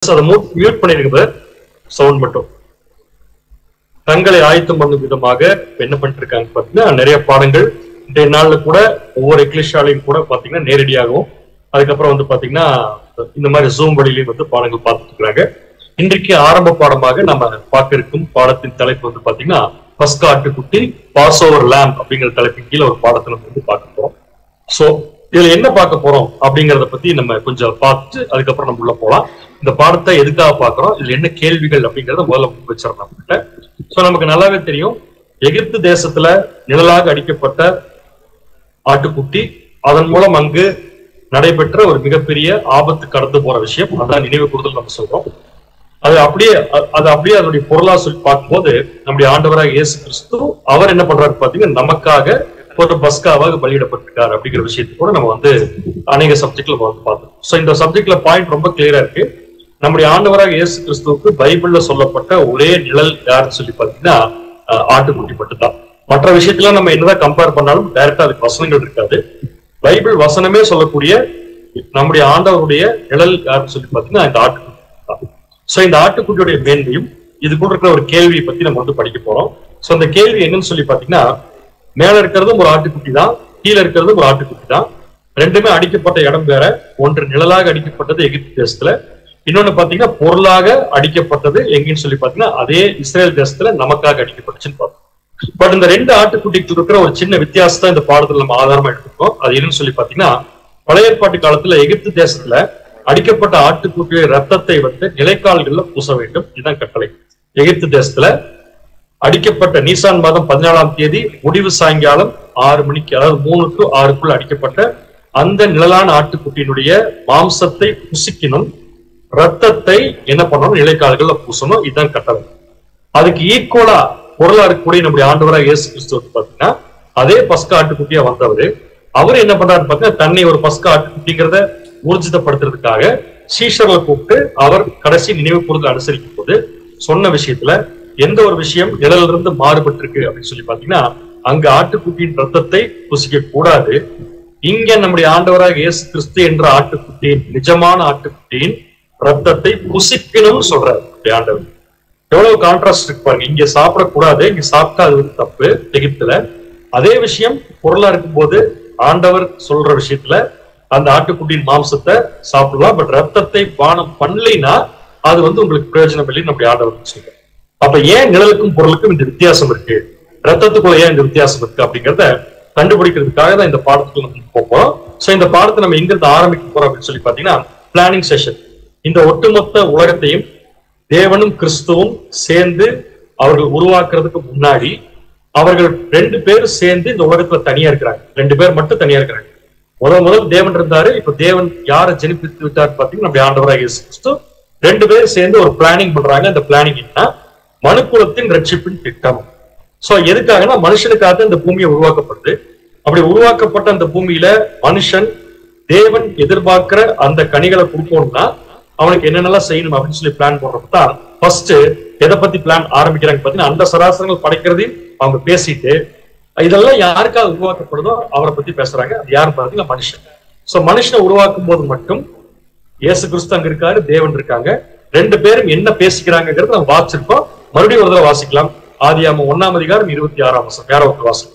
அதை மியூட் பண்ணிருக்க சவுண்ட் மட்டும். தங்களை ஆயத்தம் பண்ணும் விதமாக என்ன பண்ணிட்டு இருக்காங்க பாத்தீங்கன்னா, நிறைய பாடங்கள் இன்றைய நாள்ல கூட ஒவ்வொரு எக்லிஷாலையும் கூட பாத்தீங்கன்னா நேரடியாகவும், அதுக்கப்புறம் வந்து பாத்தீங்கன்னா இந்த மாதிரி ஜூம் வழியிலையும் வந்து பாடங்கள் பார்த்துட்டு இருக்காங்க. இன்றைக்கு ஆரம்ப பாடமாக நம்ம பார்க்க இருக்கும் பாடத்தின் தலைப்பு வந்து பாத்தீங்கன்னா பஸ்கா ஆட்டுக்குட்டி பாஸ் ஓவர் லேம்ப் அப்படிங்கிற தலைப்பின் கீழே ஒரு பாடத்தை நம்ம வந்து பார்க்க போறோம். சோ இதுல என்ன பார்க்க போறோம் அப்படிங்கறத பத்தி நம்ம கொஞ்சம் பார்த்துட்டு அதுக்கப்புறம் நம்ம உள்ள போலாம். இந்த பாடத்தை எதுக்காக பாக்குறோம், இதுல என்ன கேள்விகள் அப்படிங்கறத முதல்ல முன் வச்சிடறோம் நம்மகிட்ட. சோ நமக்கு நல்லாவே தெரியும், எகிப்து தேசத்துல நிழலாக அடிக்கப்பட்ட ஆட்டுக்குட்டி, அதன் மூலம் அங்கு நடைபெற்ற ஒரு மிகப்பெரிய ஆபத்து கடந்து போற விஷயம், அதான் நினைவு கூறுதல் நம்ம சொல்றோம். அது அப்படியே அதனுடைய பொருளா சொல்லி பார்க்கும்போது நம்முடைய ஆண்டவராக இயேசு கிறிஸ்து அவர் என்ன பண்றாரு பாத்தீங்கன்னா, நமக்காக ஒரு பஸ்காவாக பலியிடப்பட்டிருக்காரு அப்படிங்கிற விஷயத்தை கூட நம்ம வந்து அநேக சப்ஜெக்ட்ல வந்து பார்த்தோம். சோ இந்த சப்ஜெக்ட்ல பாயிண்ட் ரொம்ப கிளியரா இருக்கு. நம்முடைய ஆண்டவராக இயேசு கிறிஸ்துவுக்கு பைபிள்ல சொல்லப்பட்ட ஒரே நிழல் யாருன்னு சொல்லி பாத்தீங்கன்னா ஆட்டுக்குட்டி மட்டும்தான். மற்ற விஷயத்துல நம்ம என்னதான் கம்பேர் பண்ணாலும் டைரக்டா அதுக்கு வசனங்கள் இருக்காது. பைபிள் வசனமே சொல்லக்கூடிய நம்முடைய ஆண்டவருடைய நிழல் யாருன்னு சொல்லி பாத்தீங்கன்னா இந்த ஆட்டுக்குட்டி தான். சோ இந்த ஆட்டுக்குட்டியுடைய மேன்மையும் இது கூட இருக்கிற ஒரு கேள்வியை பத்தி நம்ம வந்து படிக்க போறோம். சோ அந்த கேள்வி என்னன்னு சொல்லி பாத்தீங்கன்னா, மேல இருக்கிறதும் ஒரு ஆட்டுக்குட்டி தான், கீழே இருக்கிறதும் ஒரு ஆட்டுக்குட்டி தான். ரெண்டுமே அடிக்கப்பட்ட இடம் வேற. ஒன்று நிழலாக அடிக்கப்பட்டது எகிப்து தேசத்துல, இன்னொன்னு பாத்தீங்கன்னா பொருளாக அடிக்கப்பட்டது எங்கன்னு சொல்லி பாத்தீங்கன்னா அதே இஸ்ரேல் தேசத்துல நமக்காக அடிக்கப்பட்டுச்சுன்னு பார்த்தோம். பட் இந்த ரெண்டு ஆட்டுக்குட்டிக்கு இருக்கிற ஒரு சின்ன வித்தியாசத்தை இந்த பாடத்துல நம்ம ஆதாரமா எடுத்துக்கோம். அது என்னன்னு சொல்லி பாத்தீங்கன்னா, பழைய ஏற்பாட்டு காலத்துல எகிப்து தேசத்துல அடிக்கப்பட்ட ஆட்டுக்குட்டிய ரத்தத்தை வந்து நிலைக்கால்கள்ல பூச வேண்டும், இதுதான் கட்டளை. எகிப்து தேசத்துல அடிக்கப்பட்ட நீசான் மாதம் 14ஆம் தேதி முடிவு சாயங்காலம் 6 மணிக்கு, அதாவது 3 to 6 அடிக்கப்பட்ட அந்த நிழலான ஆட்டுக்குட்டியினுடைய மாம்சத்தை புசிக்கணும், ரத்தத்தை என்ன பண்ணணும், நிலைக்கால்கள்ல பூசணும், இதுதான் கட்டளை. அதுக்கு ஈக்குவலா பொருளா இருக்கக்கூடிய நம்முடைய ஆண்டவராக இயேசு கிறிஸ்து பாத்தீங்கன்னா அதே பஸ்கா ஆட்டுக்குட்டியா வந்தவரு, அவர் என்ன பண்றாரு பாத்தீங்கன்னா தன்னை ஒரு பஸ்கா ஆட்டுக்குட்டிங்கிறத ஊர்ஜிதப்படுத்துறதுக்காக சீஷர்களை கூப்பிட்டு அவர் கடைசி நினைவு கூறுதல் அனுசரிக்கும் போது சொன்ன விஷயத்துல எந்த ஒரு விஷயம் நிழலில் இருந்து மாறுபட்டு இருக்கு அப்படின்னு சொல்லி பாத்தீங்கன்னா, அங்க ஆட்டுக்குட்டியின் ரத்தத்தை புசிக்க கூடாது, இங்க நம்முடைய ஆண்டவராக இயேசு கிறிஸ்து என்ற ஆட்டுக்குட்டியின் நிஜமான ஆட்டுக்குட்டியின் ரத்தத்தை புசிக்கணும்னு சொல்றாரு ஆண்டவர். எவ்வளவு கான்ட்ராஸ்ட் இருக்கு பாருங்க. இங்க சாப்பிடக்கூடாது, இங்க சாப்பிட்டா அது வந்து தப்பு எகிப்துல. அதே விஷயம் பொருளா இருக்கும் போது ஆண்டவர் சொல்ற விஷயத்துல அந்த ஆட்டுக்குட்டியின் மாம்சத்தை சாப்பிடலாம், பட் ரத்தத்தை பானம் பண்ணலைன்னா அது வந்து உங்களுக்கு பிரயோஜனம் இல்லைன்னு நம்முடைய ஆண்டவர் சொல்றாரு. அப்ப ஏன் நிழலுக்கும் பொருளுக்கும் இந்த வித்தியாசம் இருக்கு, ரத்தத்துக்குள்ள ஏன் இந்த வித்தியாசம் இருக்கு அப்படிங்கிறத கண்டுபிடிக்கிறதுக்காக தான் இந்த பாடத்துக்கு நம்ம போறோம். சோ இந்த பாடத்தை நம்ம எங்கிருந்து ஆரம்பிக்க போறோம் அப்படின்னு சொல்லி பாத்தீங்கன்னா, பிளானிங் செஷன். இந்த ஒட்டுமொத்த உலகத்தையும் தேவனும் கிறிஸ்துவும் சேர்ந்து அவர்கள் உருவாக்குறதுக்கு முன்னாடி அவர்கள் 2 பேரும் சேர்ந்து இந்த உலகத்துல தனியா இருக்கிறாங்க. 2 பேர் மட்டும் தனியா இருக்கிறாங்க. முதல் தேவன் இருந்தாரு. இப்ப தேவன் யாரை ஜெனிப்பித்து விட்டார் பாத்தீங்கன்னா நம்முடைய ஆண்டவராக இயேசு கிறிஸ்து. 2 பேரும் சேர்ந்து ஒரு பிளானிங் பண்றாங்க. அந்த பிளானிங் என்ன, மனுக்குலத்தின் ரட்சிப்பின் திட்டம். சோ எதுக்காகனா மனுஷனுக்காக இந்த பூமியை உருவாக்கப்படுது. அப்படி உருவாக்கப்பட்ட அந்த பூமியில மனுஷன் தேவன் எதிர்பார்க்கிற அந்த கனிகளை கொடுக்கணும்னா அவனுக்கு என்னென்னலாம் செய்யணும் அப்படின்னு சொல்லி பிளான் போடுறப்பதான் ஃபர்ஸ்ட் எதை பத்தி பிளான் ஆரம்பிக்கிறாங்க பாத்தீங்கன்னா, அந்த சராசரங்கள் படைக்கிறதையும் அவங்க பேசிட்டு இதெல்லாம் யாருக்காக உருவாக்கப்படுதோ அவரை பத்தி பேசுறாங்க. அது யாரு பாத்தீங்கன்னா மனுஷன். சோ மனுஷனை உருவாக்கும் போது மட்டும் இயேசு கிறிஸ்து அங்க இருக்காரு, தேவன் இருக்காங்க. 2 பேரும் என்ன பேசிக்கிறாங்கிறது நம்ம வாசிச்சிருக்கோம். மறுபடியும் ஒரு தடவை வாசிக்கலாம். ஆதியாகமம் 1ஆம் அதிகாரம் 26ஆம் வசனம். யாரோ ஒரு வாசம்.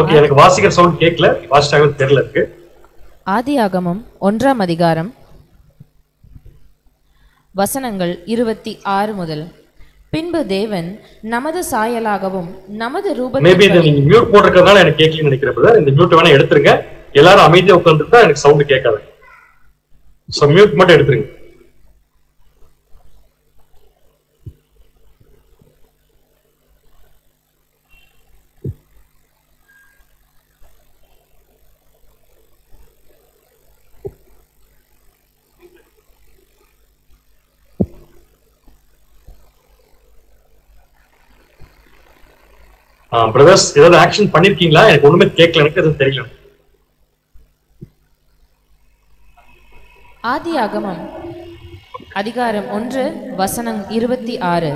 ஓகே, எனக்கு வாசிக்கிற சவுண்ட் கேட்கல, வாசிச்சாங்க தெரியல இருக்கு. ஆதியாகமம் 1ஆம் அதிகாரம் வசனங்கள் 26 முதல். பின்பு தேவன் நமது சாயலாகவும் நமது ரூபத்தில், மேபி இதை நீங்க மியூட் போட்டிருக்கிறதுனால எனக்கு கேட்கலன்னு நினைக்கிறேன். இந்த மியூட் வேணா எடுத்துருங்க. எல்லாரும் அமைதியா உட்கார்ந்துட்டா எனக்கு சவுண்ட் கேட்காது. சோ மியூட் மட்டும் எடுத்துருங்க. பிரதர்ஸ் ஏதாவது ஆக்ஷன் பண்ணிருக்கீங்களா? எனக்கு ஒண்ணுமே கேட்கல, எனக்கு அது தெரியல. ஆதியாகமம் அதிகாரம் 1 வசனம் 26.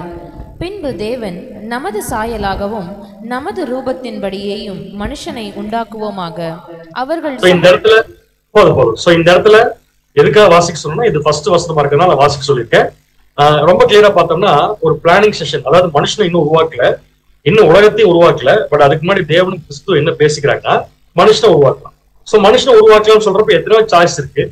பின்பு தேவன் நமது சாயலாகவும் நமது ரூபத்தின்படியேயும் மனுஷனை உண்டாக்குவோமாக. அவர்கள் இந்த இடத்துல போதும். சோ இந்த இடத்துல எதுக்காக வாசிக்க சொல்லணும்னா, இது ஃபர்ஸ்ட் வசனமா இருக்கிறதுனால நான் வாசிக்க சொல்லியிருக்கேன். ரொம்ப கிளியரா பார்த்தோம்னா, ஒரு பிளானிங் செஷன், அதாவது மனுஷனை இன்னும் உருவாக்கல, இன்னும் உலகத்தையும் உருவாக்கல. பட் அதுக்கு முன்னாடி தேவனும் கிறிஸ்து என்ன பேசிக்கிறாங்கன்னா, மனுஷனை உருவாக்கலாம். சோ மனுஷனை உருவாக்கலாம்னு சொல்றப்ப எத்தனையோ சாய்ஸ் இருக்கு.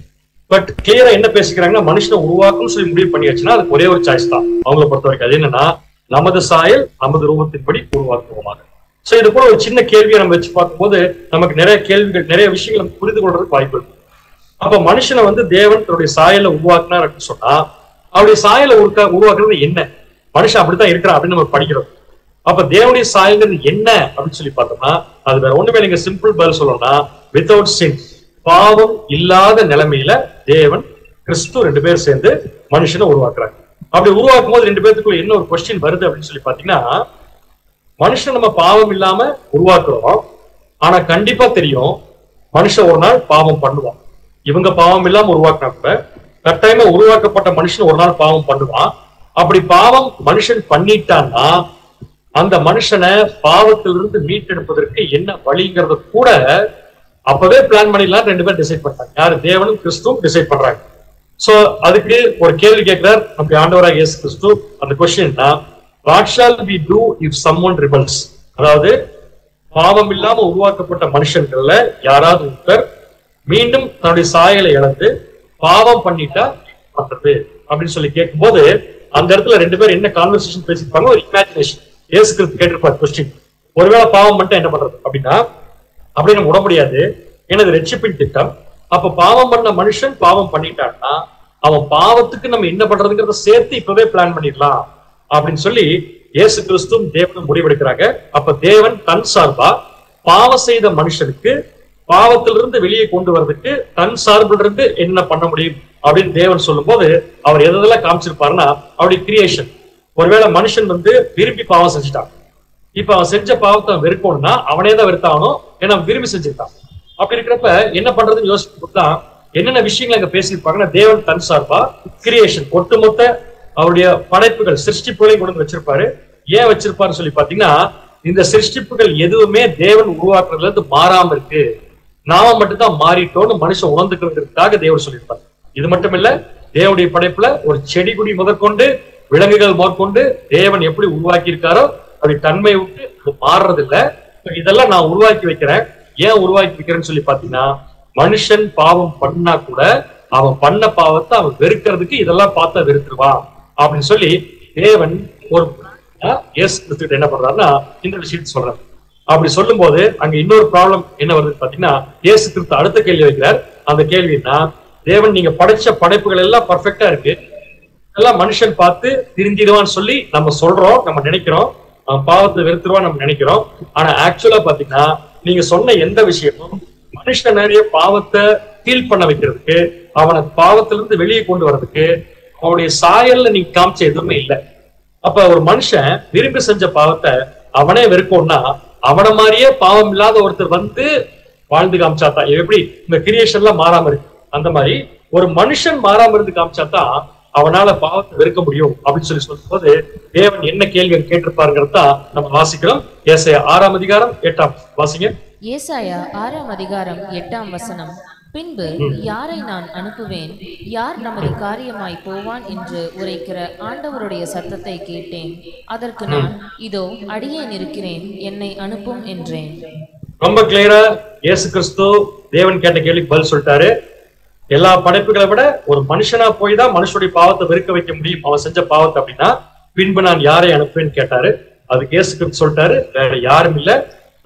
பட் கிளியரா என்ன பேசிக்கிறாங்கன்னா, மனுஷனை உருவாக்கும்னு சொல்லி முடிவு பண்ணியாச்சுன்னா அதுக்கு ஒரே ஒரு சாய்ஸ் தான் அவங்கள பொறுத்த வரைக்கும். அது என்னன்னா, நமது சாயல் நமது ரூபத்தின்படி உருவாக்குவோமாக. சோ இது கூட ஒரு சின்ன கேள்வியை நம்ம வச்சு பார்க்கும்போது நமக்கு நிறைய கேள்விகள், நிறைய விஷயங்களை புரிந்து கொள்றதுக்கு வாய்ப்பு இருக்கு. அப்ப மனுஷனை தேவன் தன்னுடைய சாயலை உருவாக்குனார் அப்படின்னு சொன்னா, அவருடைய சாயலை உருவாக்குறது என்ன? மனுஷன் அப்படித்தான் இருக்கிறான் அப்படின்னு நம்ம படிக்கிறோம். அப்ப தேவனுடைய சாயல்ங்கிறது என்ன அப்படின்னு சொல்லி பார்த்தோம்னா, அது வேற ஒண்ணுமே நீங்க சிம்பிள் பதில் சொல்லணும்னா, வித்தவுட் சின், பாவம் இல்லாத நிலைமையில தேவன் கிறிஸ்து 2 பேர் சேர்ந்து மனுஷனை உருவாக்குறாங்க. அப்படி உருவாக்கும் போது 2 பேருக்குள்ள என்ன ஒரு கொஸ்டின் வருது அப்படின்னு சொல்லி பாத்தீங்கன்னா, மனுஷன் நம்ம பாவம் இல்லாம உருவாக்குறோம், ஆனா கண்டிப்பா தெரியும் மனுஷன் ஒரு நாள் பாவம் பண்ணுவான். இவங்க பாவம் இல்லாம உருவாக்குனப்ப கட்டாயமா உருவாக்கப்பட்ட மனுஷன் ஒரு நாள் பாவம் பண்ணுவான். அப்படி பாவம் மனுஷன் பண்ணிட்டான்னா அந்த மனுஷனை பாவத்திலிருந்து மீட்டெடுப்பதற்கு என்ன வழிங்கிறத கூட அப்பவே பிளான் பண்ணிடலாம் 2 பேர் டிசைட் பண்றாங்க. யாரு? தேவனும் கிறிஸ்துவும் டிசைட் பண்றாங்க. சோ அதுக்கு ஒரு கேள்வி கேட்கிறார் நம்ம ஆண்டவராக இயேசு கிறிஸ்து. அந்த கொஸ்டின்னா, what shall we do if someone rebels? அதாவது பாவம் இல்லாம உருவாக்கப்பட்ட மனுஷன்கள்ல யாராவது ஒருத்தர் மீண்டும் தன்னுடைய சாயலை இழந்து பாவம் பண்ணிட்டா பண்றது அப்படின்னு சொல்லி கேட்கும்போது, அந்த இடத்துல 2 பேர் என்ன கான்வர்சேஷன் பேசிருப்பாங்க, ஒரு இமேஜினேஷன். இயேசு கிறிஸ்து கேட்டிருப்பார் கொஸ்டின், ஒருவேளை பாவம் பண்ணிட்டா என்ன பண்றது அப்படின்னா, அப்படி நம்ம விட முடியாது, எனது ரட்சிப்பின் திட்டம். அப்ப பாவம் பண்ண மனுஷன் பாவம் பண்ணிட்டான்னா அவன் பாவத்துக்கு நம்ம என்ன பண்றதுங்கிறத சேர்த்து இப்பவே பிளான் பண்ணிடலாம் அப்படின்னு சொல்லி இயேசு கிறிஸ்துவும் தேவனும் முடிவெடுக்கிறாங்க. அப்ப தேவன் தன் சார்பா பாவம் செய்த மனுஷனுக்கு பாவத்திலிருந்து வெளியே கொண்டு வர்றதுக்கு தன் சார்பில் இருந்து என்ன பண்ண முடியும் அப்படின்னு தேவன் சொல்லும் போது அவர் எதெல்லாம் காமிச்சிருப்பாருன்னா, அவருடைய கிரியேஷன். ஒருவேளை மனுஷன் விரும்பி பாவம் செஞ்சுட்டான், இப்ப அவன் செஞ்ச பாவத்தை வெறுக்கணும்னா அவனே தான் வெறுத்தானோ, ஏன்னா விரும்பி செஞ்சுட்டான். அப்படி இருக்கிறப்ப என்ன பண்றதுன்னு யோசிச்சுதான் என்னென்ன விஷயங்கள் அங்க பேசியிருப்பாங்கன்னா, தேவன் தன் சார்பா கிரியேஷன், ஒட்டுமொத்த அவருடைய படைப்புகள், சிருஷ்டிப்புகளை கொண்டு வச்சிருப்பாரு. ஏன் வச்சிருப்பாருன்னு சொல்லி பாத்தீங்கன்னா, இந்த சிருஷ்டிப்புகள் எதுவுமே தேவன் உருவாக்குறதுல இருந்து மாறாம இருக்கு, நாம மட்டும்தான் மாறிட்டோம்னு மனுஷன் உணர்ந்துக்கிறதுக்காக தேவன் சொல்லியிருப்பாரு. இது மட்டும் இல்ல, தேவனுடைய படைப்புல ஒரு செடி கொடி முதற்கொண்டு விலங்குகள் முதற்கொண்டு தேவன் எப்படி உருவாக்கி இருக்காரோ அப்படி தன்மை விட்டு அது மாறுறது இல்ல. இதெல்லாம் நான் உருவாக்கி வைக்கிறேன். ஏன் உருவாக்கி வைக்கிறேன்னு சொல்லி பாத்தீங்கன்னா, மனுஷன் பாவம் பண்ணா கூட அவன் பண்ண பாவத்தை அவன் வெறுக்கிறதுக்கு இதெல்லாம் பார்த்தா வெறுத்துருவான் அப்படின்னு சொல்லி தேவன் ஒரு இயேசு கிறிஸ்து என்ன பண்றாருன்னா இந்த விஷயத்தை சொல்றாரு. அப்படி சொல்லும் போது அங்க இன்னொரு ப்ராப்ளம் என்ன வருதுன்னு பாத்தீங்கன்னா, இயேசு கிறிஸ்து அடுத்த கேள்வி வைக்கிறார். அந்த கேள்வின்னா, தேவன் நீங்க படைச்ச படைப்புகள் எல்லாம் பர்ஃபெக்டா இருக்கு, எல்லாம் மனுஷன் பார்த்து திருந்திடுவான்னு சொல்லி நம்ம சொல்றோம், நம்ம நினைக்கிறோம், பாவத்தை வெறுத்துருவான்னு நம்ம நினைக்கிறோம். ஆனா ஆக்சுவலா பாத்தீங்கன்னா நீங்க சொன்ன எந்த விஷயமும் மனுஷன் நிறைய பாவத்தை ஃபீல் பண்ண வைக்கிறதுக்கு, அவனை பாவத்திலிருந்து வெளியே கொண்டு வர்றதுக்கு அவனுடைய சாயல்ல நீங்க காமிச்ச எதுவுமே இல்லை. அப்ப ஒரு மனுஷன் விரும்பி செஞ்ச பாவத்தை அவனே வெறுக்கணும்னா அவனை மாதிரியே பாவம் இல்லாத ஒருத்தர் வாழ்ந்து காமிச்சாதான், எப்படி இந்த கிரியேஷன்லாம் மாறாம இருக்கு அந்த மாதிரி ஒரு மனுஷன் மாறாம இருந்து காமிச்சாதான் அவனால பாவத்தை வெறுக்க முடியும் அப்படின்னு சொல்லி சொல்லும் போது தேவன் என்ன கேள்வி கேட்டிருப்பாருங்கிறதா நம்ம வாசிக்கிறோம். ஏசாயா 6ஆம் அதிகாரம் 8ஆம் வாசிங்க. ஏசாயா 6ஆம் அதிகாரம் 8ஆம் வசனம். பின்பு யாரை நான் அனுப்புவேன், யார் நமது காரியமாய் போவான் என்று உரைக்கிற ஆண்டவருடைய சத்தத்தை கேட்டேன். அதற்கு நான், இதோ அடியேன் இருக்கிறேன், என்னை அனுப்பும் என்றேன். ரொம்ப கிளியரா இயேசு கிறிஸ்து தேவன் கேட்ட கேள்விக்கு பதில் சொல்லிட்டாரு. எல்லா படைப்புகளை விட ஒரு மனுஷனா போய் தான் மனுஷனுடைய பாவத்தை வெறுக்க வைக்க முடியும், அவன் செஞ்ச பாவத்தை அப்படின்னா. பின்பு நான் யாரை அனுப்புவேன்னு கேட்டாரு. அதுக்கு இயேசு கிறிஸ்து சொல்லிட்டாரு, வேற யாரும் இல்ல,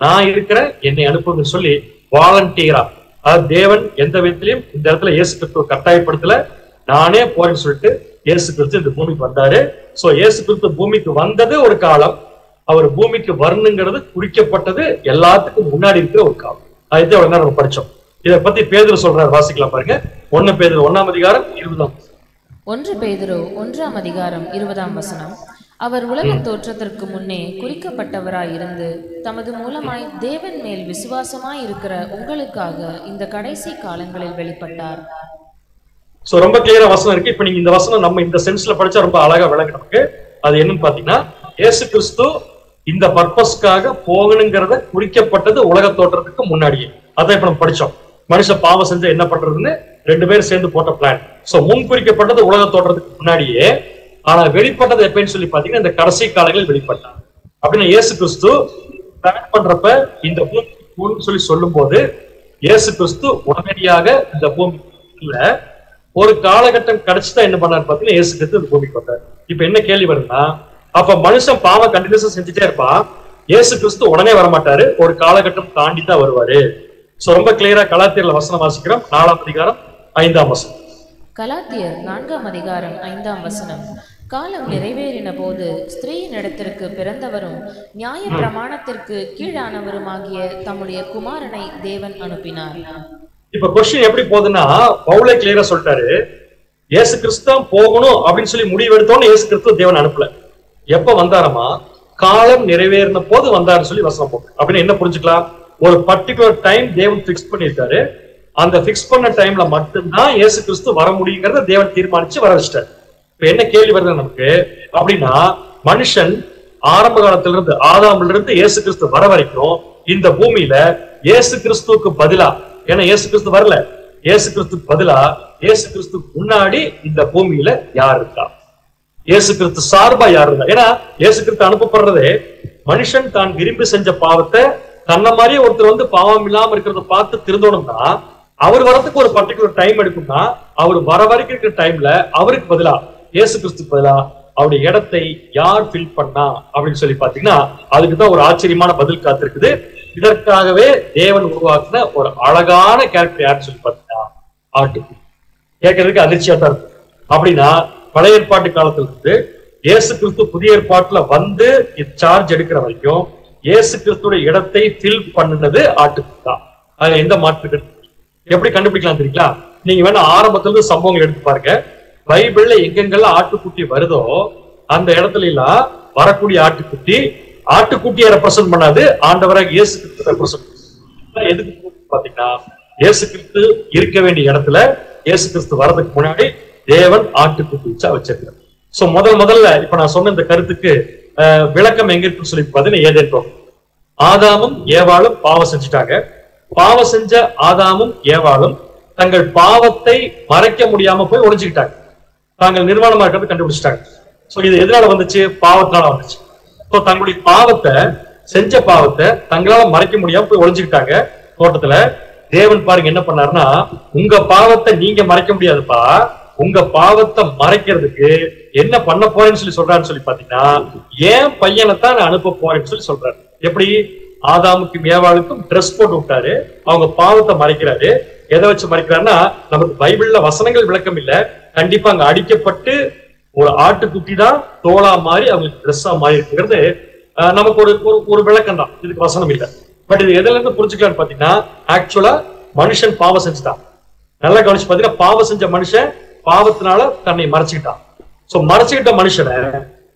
நான் இருக்கிறேன், என்னை அனுப்புன்னு சொல்லி வாலண்டியரா, அதாவது தேவன் எந்த விதத்திலையும் இந்த இடத்துல இயேசு கிறிஸ்துவ கட்டாயப்படுத்தல, நானே போறேன்னு சொல்லிட்டு இயேசு கிறிஸ்து இந்த பூமிக்கு வந்தாரு. சோ இயேசு கிறிஸ்து பூமிக்கு வந்தது ஒரு காலம், அவர் பூமிக்கு வரணுங்கிறது குறிக்கப்பட்டது எல்லாத்துக்கும் முன்னாடி இருக்கிற ஒரு காலம். அதுதான் நம்ம படிச்சோம். இதை பத்தி பேதுரு சொல்றாரு, வாசிக்கலாம் பாருங்க. 1 பேதுரு 1ஆம் அதிகாரம் 20ஆம். 1 பேதுரு 1ஆம் அதிகாரம் 20ஆம் வசனம். அவர் உலக தோற்றத்திற்கு முன்னே குறிக்கப்பட்டவராயிருந்து தமது மூலமாய் தேவன் மேல் விசுவாசமாய் இருக்கிற உங்களுக்காக இந்த கடைசி காலங்களில் வெளிப்பட்டார். சோ ரொம்ப கிளியரா வசனம் இருக்கு. இப்ப நீங்க இந்த வசனம் நம்ம இந்த சென்ஸ்ல படிச்சா ரொம்ப அழகா விளங்கு நமக்கு. அது என்னன்னு பாத்தீங்கன்னா, இயேசு கிறிஸ்து இந்த பர்பஸ்க்காக போகணுங்கிறத குறிக்கப்பட்டது உலக தோற்றத்துக்கு முன்னாடியே. அதான் இப்ப நம்ம படிச்சோம். மனுஷன் பாவம் செஞ்சா என்ன பண்றதுன்னு 2 பேரும் சேர்ந்து போட்ட பிளான். சோ முன் குறிக்கப்பட்டது உலக தோற்றத்துக்கு முன்னாடியே. ஆனா வெளிப்பட்டது எப்பன்னு சொல்லி பாத்தீங்கன்னா இந்த கடைசி காலங்களில் வெளிப்பட்டார். அப்படின்னு இயேசு கிறிஸ்து பிளான் பண்றப்ப இந்த பூமி சொல்லி சொல்லும் போது இயேசு கிறிஸ்து உடனடியாக இந்த பூமியில ஒரு காலகட்டம் கிடைச்சுதான் என்ன பண்ணாரு பாத்தீங்கன்னா இயேசு கிறிஸ்து இந்த பூமிக்கு வந்தார். இப்ப என்ன கேள்வி வருதுன்னா, அப்ப மனுஷன் பாவம் கண்டினியூஸா செஞ்சுட்டே இருப்பான், இயேசு கிறிஸ்து உடனே வரமாட்டாரு, ஒரு காலகட்டம் தாண்டி தான் வருவாரு. சோ ரொம்ப கிளியரா கலாத்தியர்ல வசனம் வாசிக்கிறோம். 4ஆம் அதிகாரம் 5ஆம் வசனம். கலாத்தியர் 4ஆம் அதிகாரம் 5ஆம் வசனம். காலம் நிறைவேறின போது ஸ்திரீயின் இடத்திற்கு பிறந்தவரும் நியாய பிரமாணத்திற்கு கீழானவருமாகிய தம்முடைய குமாரனை தேவன் அனுப்பினார். இப்ப கொஸ்டின் எப்படி போகுதுன்னா, பவுலே கிளியரா சொல்லிட்டாரு, இயேசு கிறிஸ்து போகணும் அப்படின்னு சொல்லி முடிவெடுத்தோன்னு இயேசு கிறிஸ்து தேவன் அனுப்பல. எப்ப வந்தாரமா, காலம் நிறைவேறின போது வந்தாருன்னு சொல்லி வசனம் போட்டு. அப்படின்னு என்ன புரிஞ்சுக்கலாம், ஒரு பர்டிகுலர் டைம் தேவன் பிக்ஸ் பண்ணிருக்காரு. அந்த பிக்ஸ் பண்ண டைம்ல மட்டும்தான் இயேசு கிறிஸ்து வர முடியுங்கிறத தேவன் தீர்மானிச்சு வர வச்சிட்டாரு. இப்ப என்ன கேள்வி வருது நமக்கு அப்படின்னா, மனுஷன் ஆரம்ப காலத்துல இருந்து ஆதாம்ல இருந்து இயேசு கிறிஸ்து வர வரைக்கும் இந்த பூமியில இயேசு கிறிஸ்துவுக்கு பதிலா, ஏன்னா இயேசு கிறிஸ்து வரல, இயேசு கிறிஸ்துக்கு பதிலா இயேசு கிறிஸ்துக்கு முன்னாடி இந்த பூமியில யார் இருக்கா, இயேசு கிறிஸ்து சார்பா யார் இருந்தா. ஏன்னா இயேசு கிறிஸ்து அனுப்பப்படுறதே மனுஷன் தான் விரும்பி செஞ்ச பாவத்தை தன்ன மாதிரியே ஒருத்தர் வந்து பாவம் இல்லாம இருக்கிறத பார்த்து திருந்தோணும்னா அவர் வரதுக்கு ஒரு பர்டிகுலர் டைம் எடுக்கும்னா, அவர் வர வரைக்கும் இருக்கிற டைம்ல அவருக்கு பதிலா இயேசு கிறிஸ்துக்கு பதிலா அவருடைய இடத்தை யார் ஃபில் பண்ணா அப்படின்னு சொல்லி பாத்தீங்கன்னா அதுக்குதான் ஒரு ஆச்சரியமான பதில் காத்திருக்குது. இதற்காகவே தேவன் உருவாக்குன ஒரு அழகான கேரக்டர் யாருன்னு சொல்லி பாத்தீங்கன்னா ஆட்டுக்குட்டி. கேட்கறதுக்கு அதிர்ச்சியா தான் இருக்கு. அப்படின்னா பழைய ஏற்பாட்டு காலத்துல இருந்து இயேசு கிறிஸ்து புதிய ஏற்பாட்டுல வந்து சார்ஜ் எடுக்கிற வரைக்கும் இயேசு கிறிஸ்துடைய இடத்தை ஃபில் பண்ணுனது ஆட்டுக்குட்டி தான். அதுல எந்த மாற்று எப்படி கண்டுபிடிக்கலாம் தெரியுங்களா? நீங்க வேணா ஆரம்பத்துல இருந்து சம்பவங்கள் எடுத்து பாருங்க. பைபிள்ல எங்கெங்கெல்லாம் ஆட்டுக்குட்டி வருதோ அந்த இடத்துல எல்லாம் வரக்கூடிய ஆட்டுக்குட்டியை ரெப்ரசென்ட் பண்ணாது, ஆண்டவராக இயேசு கிறிஸ்து ரெப்ரசென்ட். எதுக்கு பாத்தீங்கன்னா இயேசு கிறிஸ்து இருக்க வேண்டிய இடத்துல இயேசு கிறிஸ்து வர்றதுக்கு முன்னாடி தேவன் ஆட்டுக்குட்டி வச்சிருக்காரு. சோ முதல்ல இப்ப நான் சொன்ன இந்த கருத்துக்கு விளக்கம் எங்க இருக்குன்னு சொல்லி பாத்தீங்கன்னா ஏதேன் தோட்டம். ஆதாமும் ஏவாளும் பாவம் செஞ்சுட்டாங்க. பாவம் செஞ்ச ஆதாமும் ஏவாளும் தங்கள் பாவத்தை மறைக்க முடியாம போய் ஒளிஞ்சுக்கிட்டாங்க. தாங்கள் நிர்வாணமா இருக்கிறது கண்டுபிடிச்சிட்டாங்க. சோ இது எதனால வந்துச்சு? பாவத்தினால வந்துச்சு. சோ தங்களுடைய பாவத்தை செஞ்ச பாவத்தை தங்களால மறைக்க முடியாம போய் ஒளிஞ்சுக்கிட்டாங்க தோட்டத்துல. தேவன் பாருங்க என்ன பண்ணாருன்னா, உங்க பாவத்தை நீங்க மறைக்க முடியாதுப்பா, உங்க பாவத்தை மறைக்கிறதுக்கு என்ன பண்ண போறேன்னு சொல்லி சொல்றாருன்னு சொல்லி பாத்தீங்கன்னா, ஏன் பையனைத்தான் நான் அனுப்ப போறேன்னு சொல்லி சொல்றாரு. எப்படி? ஆதாமுக்கும் ஏவாளுக்கும் ட்ரெஸ் போட்டு விட்டாரு, அவங்க பாவத்தை மறைக்கிறாரு. எதை வச்சு மறைக்கிறாருன்னா, நமக்கு பைபிள்ல வசனங்கள் விளக்கம் இல்ல, கண்டிப்பா அங்க அடிக்கப்பட்டு ஒரு ஆட்டுக்குட்டி தான் தோளா மாறி அவங்களுக்கு ட்ரெஸ்ஸா மாறி இருக்கிறது நமக்கு ஒரு விளக்கம் தான், இதுக்கு வசனம் இல்லை. பட் இது எதுல இருந்து புரிஞ்சுக்கலாம்னு பாத்தீங்கன்னா, ஆக்சுவலா மனுஷன் பாவம் செஞ்சுட்டான். நல்லா கவனிச்சு பாத்தீங்கன்னா, பாவம் செஞ்ச மனுஷன் பாவத்தினால தன்னை மறைச்சுக்கிட்டான். சோ மறைச்சுக்கிட்ட மனுஷனை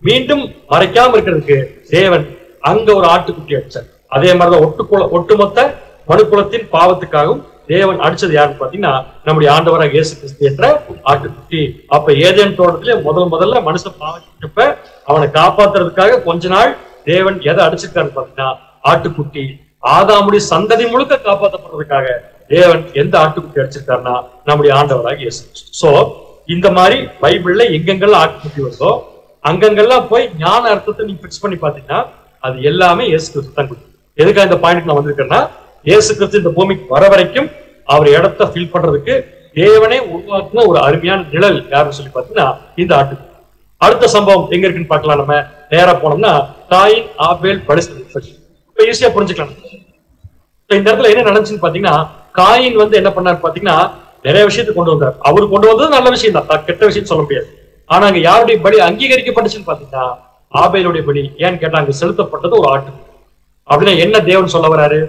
மீண்டும் மறைக்காம இருக்கிறதுக்கு தேவன் அங்க ஒரு ஆட்டுக்குட்டி அடிச்சார். அதே மாதிரிதான் ஒட்டுமொத்த மனுக்குலத்தின் பாவத்துக்காகவும் தேவன் அடிச்சது யாருன்னு பாத்தீங்கன்னா நம்முடைய ஆண்டவராக இயேசு கிறிஸ்து என்ற ஆட்டுக்குட்டி. அப்ப ஏதேன் தோட்டத்திலே முதல்ல மனுஷன் பாவம் செஞ்சப்ப அவனை காப்பாத்துறதுக்காக கொஞ்ச நாள் தேவன் எதை அடிச்சிருக்காருன்னு பாத்தீங்கன்னா ஆட்டுக்குட்டி. ஆதாமுடைய சந்ததி முழுக்க காப்பாற்றப்படுறதுக்காக தேவன் எந்த ஆட்டுக்குட்டி அடிச்சிருக்காருன்னா நம்முடைய ஆண்டவராக இயேசு கிறிஸ்து. சோ இந்த மாதிரி பைபிள்ல எங்கெங்கெல்லாம் ஆட்டுக்குட்டி வருதோ அங்கங்கெல்லாம் போய் ஞான அர்த்தத்தை நீங்க பிக்ஸ் பண்ணி பாத்தீங்கன்னா அது எல்லாமே இயேசு கிறிஸ்து தான் கொடுக்கும். எதுக்காக இந்த பாயிண்ட் நான் வந்திருக்கேன்னா, இயேசு கிறிஸ்து இந்த பூமிக்கு வர வரைக்கும் அவர் இடத்தை ஃபில் பண்றதுக்கு தேவனே உருவாக்குன ஒரு அருமையான நிழல் யாருன்னு சொல்லி பாத்தீங்கன்னா இந்த ஆட்டுக்குட்டி. அடுத்த சம்பவம் எங்க இருக்குன்னு பார்க்கலாம். நம்ம நேரா போனோம்னா காயின் ஆபேல் பலிஸ்தீன். இப்ப ஈஸியா புரிஞ்சுக்கலாம். இந்த இடத்துல என்ன நடந்துச்சுன்னு பாத்தீங்கன்னா, காயின் என்ன பண்ணாரு பாத்தீங்கன்னா நிறைய விஷயத்தை கொண்டு வந்தார். அவரு கொண்டு வந்தது நல்ல விஷயம் தான், கெட்ட விஷயம் சொல்ல முடியாது. ஆனா அங்க யாருடைய பலி அங்கீகரிக்கப்பட்டுச்சுன்னு பாத்தீங்கன்னா ஆபேலுடைய பலி. ஏன்னு கேட்டா அங்க செலுத்தப்பட்டது ஒரு ஆட்டு. அப்படின்னா என்ன தேவன் சொல்ல வராரு?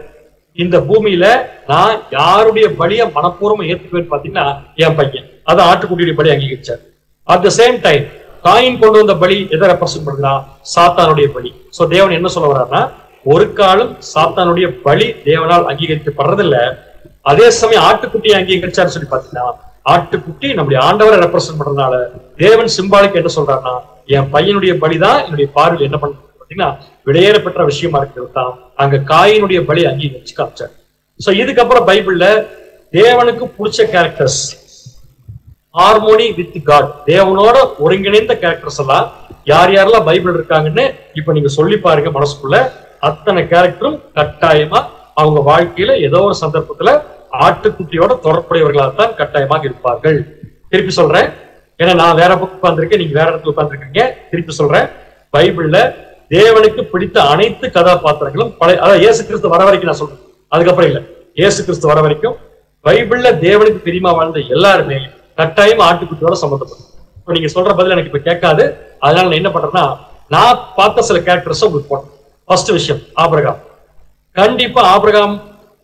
இந்த பூமியில நான் யாருடைய பலியை மனப்பூர்வம் ஏத்துக்குவேன்னு பாத்தீங்கன்னா என் பையன், அதான் ஆட்டுக்குட்டியுடைய பலி அங்கீகரிச்சார். At the same time coin கொண்டு வந்த பலி எதை ரெப்ரசென்ட் பண்ணுறா? சாத்தானுடைய பலி. சோ தேவன் என்ன சொல்ல வர்றாருன்னா, ஒரு காலம் சாத்தானுடைய பலி தேவனால் அங்கீகரிக்கப்படுறதில்ல. அதே சமயம் ஆட்டுக்குட்டியை அங்கீகரிச்சாரு சொல்லி பாத்தீங்கன்னா ஆட்டுக்குட்டி நம்முடைய ஆண்டவரை ரெப்ரசென்ட் பண்றதுனால தேவன் சிம்பாலிக் என்ன சொல்றாருன்னா, என் பையனுடைய பலிதான் என்னுடைய பார்வையில் என்ன பண்ண பாத்தீங்கன்னா விலையேற பெற்ற விஷயமா இருக்கிறது தான் அங்க காயினுடைய பலி அங்கீகரிச்சு காமிச்சார். சோ இதுக்கப்புறம் பைபிள்ல தேவனுக்கு பிடிச்ச கேரக்டர்ஸ், ஹார்மோனி வித் காட், தேவனோட ஒருங்கிணைந்த கேரக்டர்ஸ் எல்லாம் யார் யாரெல்லாம் பைபிள் இருக்காங்கன்னு இப்ப நீங்க சொல்லி பாருங்க. மனசுக்குள்ள அத்தனை கேரக்டரும் கட்டாயமா அவங்க வாழ்க்கையில ஏதோ ஒரு சந்தர்ப்பத்துல ஆட்டுக்குட்டியோட தொடர்புடையவர்களாகத்தான் கட்டாயமாக இருப்பார்கள். திருப்பி சொல்றேன், ஏன்னா நான் வேற பக்கம் உட்கார்ந்துருக்கேன், நீங்க வேற இடத்துல உட்கார்ந்துருக்கீங்க. திருப்பி சொல்றேன், பைபிள்ல தேவனுக்கு பிடித்த அனைத்து கதாபாத்திரங்களும் அதாவது இயேசு கிறிஸ்து வர வரைக்கும் நான் சொல்றேன், அதுக்கப்புறம் இல்ல, இயேசு கிறிஸ்து வர வரைக்கும் பைபிள்ல தேவனுக்கு பிரியமா வாழ்ந்த எல்லாருமே கட்டாயமா ஆட்டுக்குட்டியோட சம்பந்தப்படும். இப்ப நீங்க சொல்ற பதில் எனக்கு இப்ப கேட்காது, அதனால நான் என்ன பண்றேன்னா நான் பார்த்த சில கேரக்டர்ஸ் உங்களுக்கு போட்டேன். ஃபர்ஸ்ட் விஷயம் ஆபிரகாம். கண்டிப்பா ஆபிரகாம்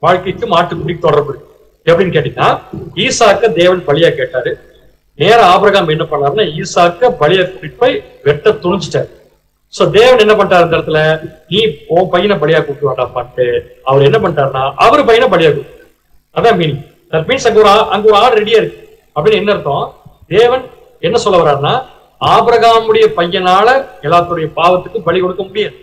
வாழ்க்கைக்கும் ஆட்டுக்குட்டிக்கு தொடர்பு இருக்கு. எப்படின்னு கேட்டீங்கன்னா, ஈசாக்க தேவன் பலியா கேட்டாரு. நேர ஆபிரகாம் என்ன பண்ணாருன்னா ஈசாக்க பலியா கூட்டிட்டு போய் வெட்ட துணிச்சிட்டாரு. சோ தேவன் என்ன பண்ணிட்டாரு, அந்த இடத்துல நீ உன் பையனை பலியா கூப்பிட்டு வேண்டாப்பான்ட்டு அவர் என்ன பண்ணிட்டாருன்னா அவரு பையனை பலியா கூப்பிட்டு, அதான் மீனிங். தட் மீன்ஸ் அங்க ஒரு ஆடு ரெடியா இருக்கு அப்படின்னு என்ன அர்த்தம், தேவன் என்ன சொல்ல வர்றாருன்னா ஆபிரகாமுடைய பையனால எல்லாத்துடைய பாவத்துக்கு பலி கொடுக்க முடியாது.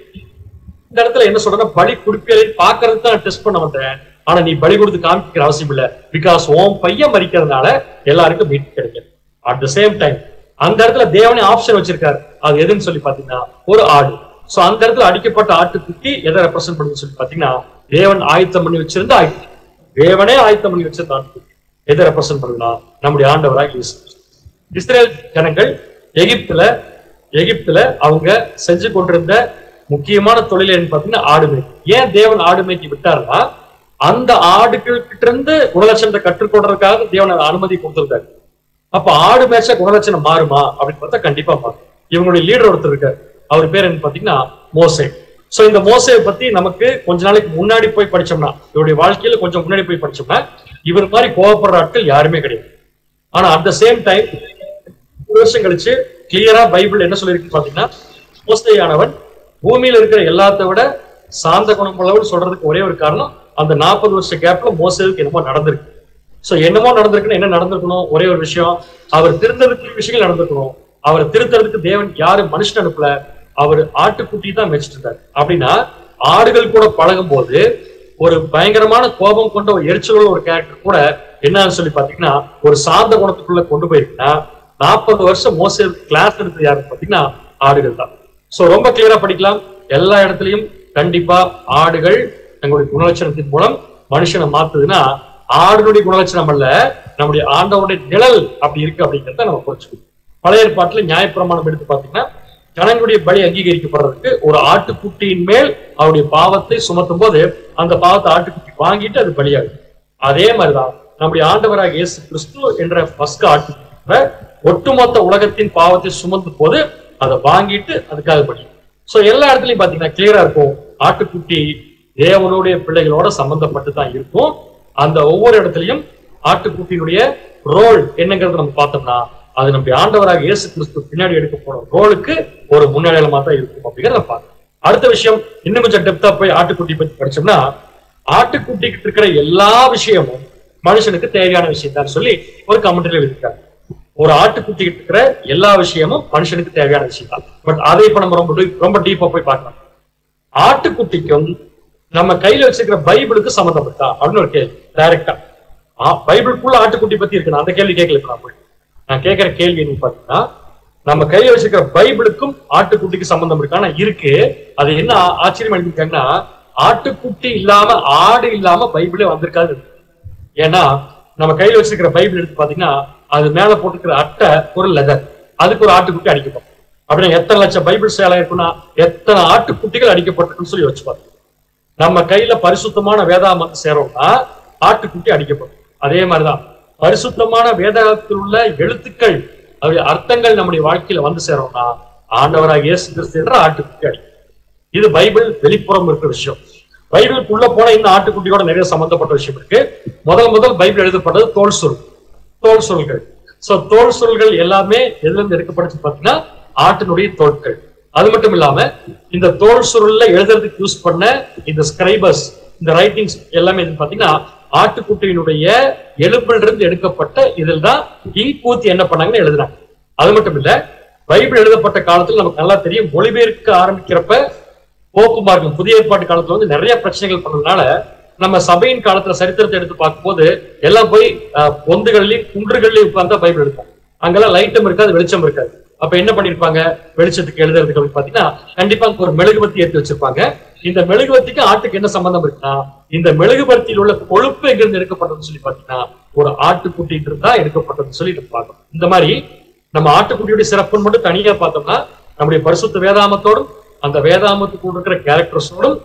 இந்த இடத்துல என்ன சொல்றேன்னா பலி கொடுப்பியலை பாக்குறதுக்கு தான் டெஸ்ட் பண்ண வந்தேன், ஆனா நீ பலி கொடுத்து காமிக்கிற அவசியம் இல்ல, பிகாஸ் உன் பையன் மறிக்கிறதுனால எல்லாருக்கும் மீட்பு கிடைக்கும். அட் த சேம் டைம் அந்த இடத்துல தேவனே ஆப்ஷன் வச்சிருக்காரு, அது எதுன்னு சொல்லி பாத்தீங்கன்னா ஒரு ஆடு. சோ அந்த இடத்துல அடிக்கப்பட்ட ஆட்டுக்குட்டி எதை ரெப்ரசென்ட் பண்ணுன்னு சொல்லி பாத்தீங்கன்னா தேவன் ஆயத்தம் பண்ணி வச்சிருந்த ஆட்டுக்குட்டி, தேவனே ஆயத்தம் பண்ணி வச்சிருந்த ஆட்டுக்குட்டி எதை ரெப்ரசென்ட் பண்ணுனா நம்முடைய ஆண்டவராக இயேசு. இஸ்ரேல் ஜனங்கள் எகிப்துல அவங்க செஞ்சு கொண்டிருந்த முக்கியமான தொழில் என்ன பாத்தீங்கன்னா ஆடு மேய்க்கு. ஏன் தேவன் ஆடு மேய்க்கு விட்டாருன்னா அந்த ஆடுகள் கிட்ட இருந்து குணலட்சணத்தை கற்றுக்கொள்றதுக்காக தேவன் அனுமதி கொடுத்திருக்காரு. அப்ப ஆடு மேய்ச்சா குணலட்சணம் மாறுமா அப்படின்னு பார்த்தா கண்டிப்பா மாறும். இவங்களுடைய லீடர் ஒருத்தர் இருக்காரு, அவர் பேர் என்ன பாத்தீங்கன்னா மோசே. சோ இந்த மோசையை பத்தி நமக்கு கொஞ்ச நாளைக்கு முன்னாடி போய் படிச்சோம்னா, இவருடைய வாழ்க்கையில கொஞ்சம் முன்னாடி போய் படிச்சோம்னா இவர் மாதிரி கோவப்படுற ஆட்கள் யாருமே கிடையாது. ஆனா அட் த சேம் டைம் வருஷம் கழிச்சு கிளியரா பைபிள் என்ன சொல்லிருக்கு பாத்தீங்கன்னா மோசேயானவன் பூமியில இருக்கிற எல்லாத்த விட சாந்த குணம் உள்ளவன் சொல்றதுக்கு ஒரே ஒரு காரணம், அந்த 40 வருஷ கேப்ல மோசேவுக்கு என்னமோ நடந்திருக்கு. சோ என்னமோ நடந்திருக்குன்னு என்ன நடந்திருக்கணும், ஒரே ஒரு விஷயம், அவர் திருந்ததுக்கு விஷயங்கள் நடந்திருக்கணும். அவர் திருத்தறதுக்கு தேவன் யாரும் மனுஷன் அனுப்பல, அவர் ஆட்டுக்குட்டி தான் மேய்ச்சிட்டு இருந்தார். அப்படின்னா ஆடுகள் கூட பழகும் போது ஒரு பயங்கரமான கோபம் கொண்ட ஒரு எரிச்சலோட ஒரு கேரக்டர் கூட என்னன்னு சொல்லி பாத்தீங்கன்னா ஒரு சாந்த குணத்துக்குள்ள கொண்டு போயிருக்குன்னா 40 வருஷம் மோசே கிளாஸ் எடுத்து யாருன்னு பாத்தீங்கன்னா ஆடுகள் தான். சோ ரொம்ப கிளியரா படிக்கலாம், எல்லா இடத்துலயும் கண்டிப்பா ஆடுகள் தங்களுடைய குணலட்சணத்தின் மூலம் மனுஷனை மாத்துதுன்னா ஆடுனுடைய குணலட்சணம் அல்ல, நம்முடைய ஆண்டவருடைய நிழல் அப்படி இருக்கு அப்படிங்கிறத நம்ம புரிஞ்சுக்கணும். பழைய ஏற்பாட்டுல நியாயப்பிரமாணம் எடுத்து பாத்தீங்கன்னா ஜனங்களுடைய பலி அங்கீகரிக்கப்படுறதுக்கு ஒரு ஆட்டுக்குட்டியின் மேல் அவருடைய பாவத்தை சுமத்தும் போது அந்த பாவத்தை ஆட்டுக்குட்டி வாங்கிட்டு அது பலியாகும். அதே மாதிரிதான் நம்முடைய ஆண்டவராக இயேசு கிறிஸ்து என்ற பஸ்கா ஆட்டுக்குட்டி ஒட்டுமொத்த உலகத்தின் பாவத்தை சுமந்து போது அதை வாங்கிட்டு அதுக்காக பலி. சோ எல்லா இடத்துலயும் பாத்தீங்கன்னா கிளியரா இருக்கும், ஆட்டுக்குட்டி தேவனுடைய பிள்ளைகளோட சம்பந்தப்பட்டு தான் இருக்கும். அந்த ஒவ்வொரு இடத்துலயும் ஆட்டுக்குட்டியினுடைய ரோல் என்னங்கிறத நம்ம பார்த்தோம்னா அது நம்முடைய ஆண்டவராக இயேசு கிறிஸ்து பின்னாடி எடுக்க போற ரோலுக்கு ஒரு முன்னடையாளமா தான் இருக்கும் அப்படிங்கிறத பார்க்கணும். அடுத்த விஷயம் இன்னும் கொஞ்சம் டெப்தா போய் ஆட்டுக்குட்டி பத்தி படிச்சோம்னா ஆட்டுக்குட்டிக்கு இருக்கிற எல்லா விஷயமும் மனுஷனுக்கு தேவையான விஷயம் தான் சொல்லி ஒரு கமெண்ட்ல எழுதியிருக்காங்க. ஒரு ஆட்டுக்குட்டி இருக்கிற எல்லா விஷயமும் மனுஷனுக்கு தேவையான விஷயம் தான். பட் அதை இப்ப நம்ம ரொம்ப டீப்பா போய் பார்க்கலாம். ஆட்டுக்குட்டிக்கும் நம்ம கையில வச்சிருக்கிற பைபிளுக்கு சம்மந்தப்பட்டா அப்படின்னு ஒரு கேள்வி டைரக்டா பைபிளுக்குள்ள ஆட்டுக்குட்டி பத்தி இருக்கு. அந்த கேள்வி கேட்கல, நான் கேட்கிற கேள்வி என்ன பாத்தீங்கன்னா நம்ம கையில வச்சிருக்கிற பைபிளுக்கும் ஆட்டுக்குட்டிக்கு சம்பந்தம் இருக்கானா இருக்கு. அது என்ன ஆச்சரியம் எழுதிருக்காங்கன்னா ஆட்டுக்குட்டி இல்லாம ஆடு இல்லாம பைபிளே வந்திருக்காது. ஏன்னா நம்ம கையில வச்சிருக்கிற பைபிள் எடுத்து பாத்தீங்கன்னா அது மேல போட்டுக்கிற அட்டை ஒரு லெதர், அதுக்கு ஒரு ஆட்டுக்குட்டி அடிக்கப்படும். அப்படின்னா எத்தனை லட்சம் பைபிள் சேலை இருக்குன்னா எத்தனை ஆட்டுக்குட்டிகள் அடிக்கப்பட்டிருக்குன்னு சொல்லி வச்சு பார்த்தோம். நம்ம கையில பரிசுத்தமான வேதாகமத்தை சேரோம்னா ஆட்டுக்குட்டி அடிக்கப்படும். அதே மாதிரிதான் பரிசுத்தமான வேதாகத்தில் உள்ள எழுத்துக்கள் அவருடைய அர்த்தங்கள் நம்முடைய வாழ்க்கையில வந்து சேரோம்னா ஆண்டவராக இயேசு கிறிஸ்து என்ற ஆட்டுக்குட்டி அடிக்கும். இது பைபிள் வெளிப்புறம் இருக்கிற விஷயம். பைபிளுக்குள்ள போன இந்த ஆட்டுக்குட்டியோட நிறைய சம்பந்தப்பட்ட விஷயம் இருக்கு. முதல் பைபிள் எழுதப்பட்டது தோல் சுருள்கள். சோ தோல் சுருள்கள் எல்லாமே எதுல இருந்து எடுக்கப்படுச்சு பாத்தீங்கன்னா ஆட்டினுடைய தோட்கள். அது மட்டும் இல்லாம இந்த தோல் சுருள்ல எழுதுறதுக்கு யூஸ் பண்ண இந்த ஸ்கிரைபர்ஸ், இந்த ரைட்டிங்ஸ் எல்லாமே பாத்தீங்கன்னா ஆட்டுக்குட்டியினுடைய எலும்பில் இருந்து எடுக்கப்பட்ட இதில் தான் பூத்தி என்ன பண்ணாங்கன்னு எழுதுனாங்க. அது மட்டும் இல்ல பைபிள் எழுதப்பட்ட காலத்துல நமக்கு நல்லா தெரியும், மொழிபெயர்க்க ஆரம்பிக்கிறப்ப போக்குமார்க்கம் புதிய ஏற்பாட்டு காலத்துல வந்து நிறைய பிரச்சனைகள் பண்ணதுனால நம்ம சபையின் காலத்துல சரித்திரத்தை எடுத்து பார்க்கும்போது எல்லாம் போய் பொந்துகள்லயும் குன்றுகள்லயும் உட்கார்ந்தா பைபிள் எடுப்போம். அங்கெல்லாம் லைட்டும் இருக்காது, வெளிச்சம் இருக்காது. அப்ப என்ன பண்ணிருப்பாங்க, வெளிச்சத்துக்கு எழுதுறதுக்கு அப்படின்னு பாத்தீங்கன்னா கண்டிப்பா ஒரு மெழுகுபத்தி ஏற்றி வச்சிருப்பாங்க. இந்த மெழுகுபத்திக்கு ஆட்டுக்கு என்ன சம்பந்தம் இருக்குன்னா, இந்த மெழுகுபத்தியில் உள்ள கொழுப்பு எங்கிருந்து எடுக்கப்பட்டதுன்னு சொல்லி பாத்தீங்கன்னா ஒரு ஆட்டுக்குட்டிட்டு இருந்தா எடுக்கப்பட்டதுன்னு சொல்லி நம்ம பார்க்கணும். இந்த மாதிரி நம்ம ஆட்டுக்குட்டியுடைய சிறப்புன்னு மட்டும் தனியா பார்த்தோம்னா நம்முடைய பரிசுத்த வேதாமத்தோடும் அந்த வேதாமத்துக்கு இருக்கிற கேரக்டர்ஸோடும்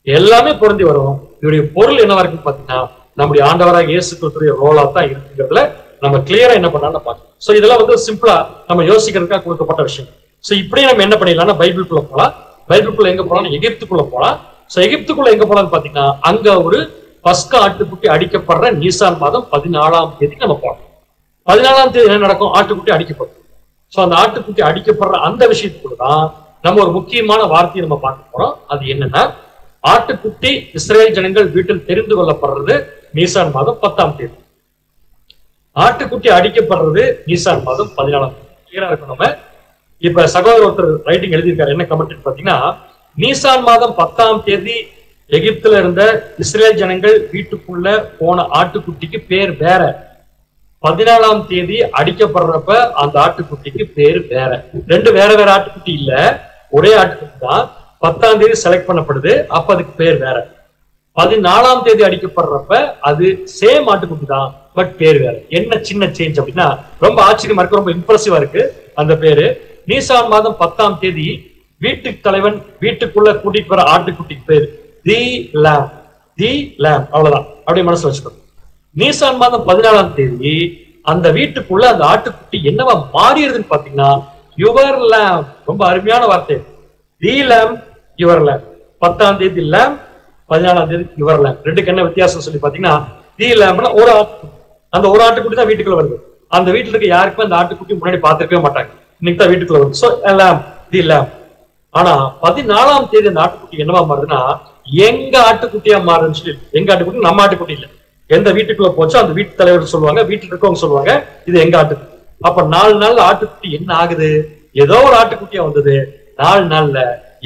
எல்லாமே பொருந்தி வரும். இதோடைய பொருள் என்னவா இருக்குன்னு பாத்தீங்கன்னா நம்முடைய ஆண்டவராக இயேசு கிறிஸ்துடைய ரோலா தான் இருக்குங்கிறதுல நம்ம கிளியரா என்ன பண்ணாலும் பார்க்கணும். சோ இதெல்லாம் வந்து சிம்பிளா நம்ம யோசிக்கிறதுக்காக கொடுக்கப்பட்ட விஷயம். சோ இப்படியே நம்ம என்ன பண்ணிடலாம்னா பைபிளுக்குள்ள போலாம். பைபிளுக்குள்ள எங்க போலாம், எகிப்துக்குள்ள போலாம். சோ எகிப்துக்குள்ள எங்க போலாம்னு பாத்தீங்கன்னா அங்க ஒரு பஸ்கா ஆட்டுக்குட்டி அடிக்கப்படுற நீசான் மாதம் 14ஆம் தேதி நம்ம போறோம். 14ஆம் தேதி என்ன நடக்கும், ஆட்டுக்குட்டி அடிக்கப்படும். சோ அந்த ஆட்டுக்குட்டி அடிக்கப்படுற அந்த விஷயத்துக்குள்ளதான் நம்ம ஒரு முக்கியமான வார்த்தையை நம்ம பார்க்க போறோம். அது என்னன்னா, ஆட்டுக்குட்டி இஸ்ரேல் ஜனங்கள் வீட்டில் தெரிந்து கொள்ளப்படுறது நீசான் மாதம் 10ஆம் தேதி. ஆட்டுக்குட்டி அடிக்கப்படுறது நீசான் மாதம் 14ஆம் தேதி. கிளியரா இருக்கும். நம்ம இப்ப சகோதரர் ஒருத்தர் ரைட்டிங் எழுதியிருக்காரு, என்ன கமெண்ட் பாத்தீங்கன்னா, நீசான் மாதம் 10ஆம் தேதி எகிப்துல இருந்த இஸ்ரேல் ஜனங்கள் வீட்டுக்குள்ள போன ஆட்டுக்குட்டிக்கு பேர் வேற, 14ஆம் தேதி அடிக்கப்படுறப்ப அந்த ஆட்டுக்குட்டிக்கு பேர் வேற. ரெண்டு வேற வேற ஆட்டுக்குட்டி இல்ல, ஒரே ஆட்டுக்குட்டி தான். 10ஆம் தேதி செலக்ட் பண்ணப்படுது, அப்ப அதுக்கு பேர் வேற. 14ஆம் தேதி அடிக்கப்படுறப்ப அது சேம் ஆட்டுக்குட்டி தான், பட் பேர் வேற. என்ன சின்ன சேஞ்ச் அப்படின்னா ரொம்ப ஆச்சரியமா இருக்கு, ரொம்ப இம்ப்ரெசிவா இருக்கு அந்த பேரு. நீசான் மாதம் 10ஆம் தேதி வீட்டுக்கு தலைவன் வீட்டுக்குள்ள கூட்டிட்டு வர ஆட்டுக்குட்டிக்கு பேர் தி லேம். தி லேம், அவ்வளவுதான். அப்படியே மனசுல வச்சுக்கணும். நீசான் மாதம் 14ஆம் தேதி அந்த வீட்டுக்குள்ள அந்த ஆட்டுக்குட்டி என்னவா மாறிடுதுன்னு பாத்தீங்கன்னா யுவர் லேம். ரொம்ப அருமையான வார்த்தை, தி லேம் யுவர் லேம். 10ஆம் தேதி லேம், 14ஆம் தேதி யுவர் லேம். ரெண்டுக்கு என்ன வித்தியாசம் சொல்லி பாத்தீங்கன்னா, தி லேம்னா ஒரு ஆட்டுக்குட்டி, அந்த ஒரு ஆட்டுக்குட்டி தான் வீட்டுக்குள்ள வருது. அந்த வீட்டுல இருக்க யாருக்குமே அந்த ஆட்டுக்குட்டி முன்னாடி பார்த்திருக்கவே மாட்டாங்க, இன்னைக்கு தான் வீட்டுக்குள்ள வருது. சோ லேம், தி லேம். ஆனா 14ஆம் தேதி அந்த ஆட்டுக்குட்டி என்னவா மாறுதுன்னா எங்க ஆட்டுக்குட்டியா மாறுதுன்னு சொல்லி. எங்க ஆட்டுக்குட்டி நம்ம ஆட்டுக்குட்டி இல்ல, எந்த வீட்டுக்குள்ள போச்சோ அந்த வீட்டு தலைவர் சொல்லுவாங்க, வீட்டுல இருக்கவங்க சொல்லுவாங்க இது எங்க ஆட்டுக்குட்டி. அப்ப 4 நாள் ஆட்டுக்குட்டி என்ன ஆகுது, ஏதோ ஒரு ஆட்டுக்குட்டியா வந்தது. 4 நாள்ல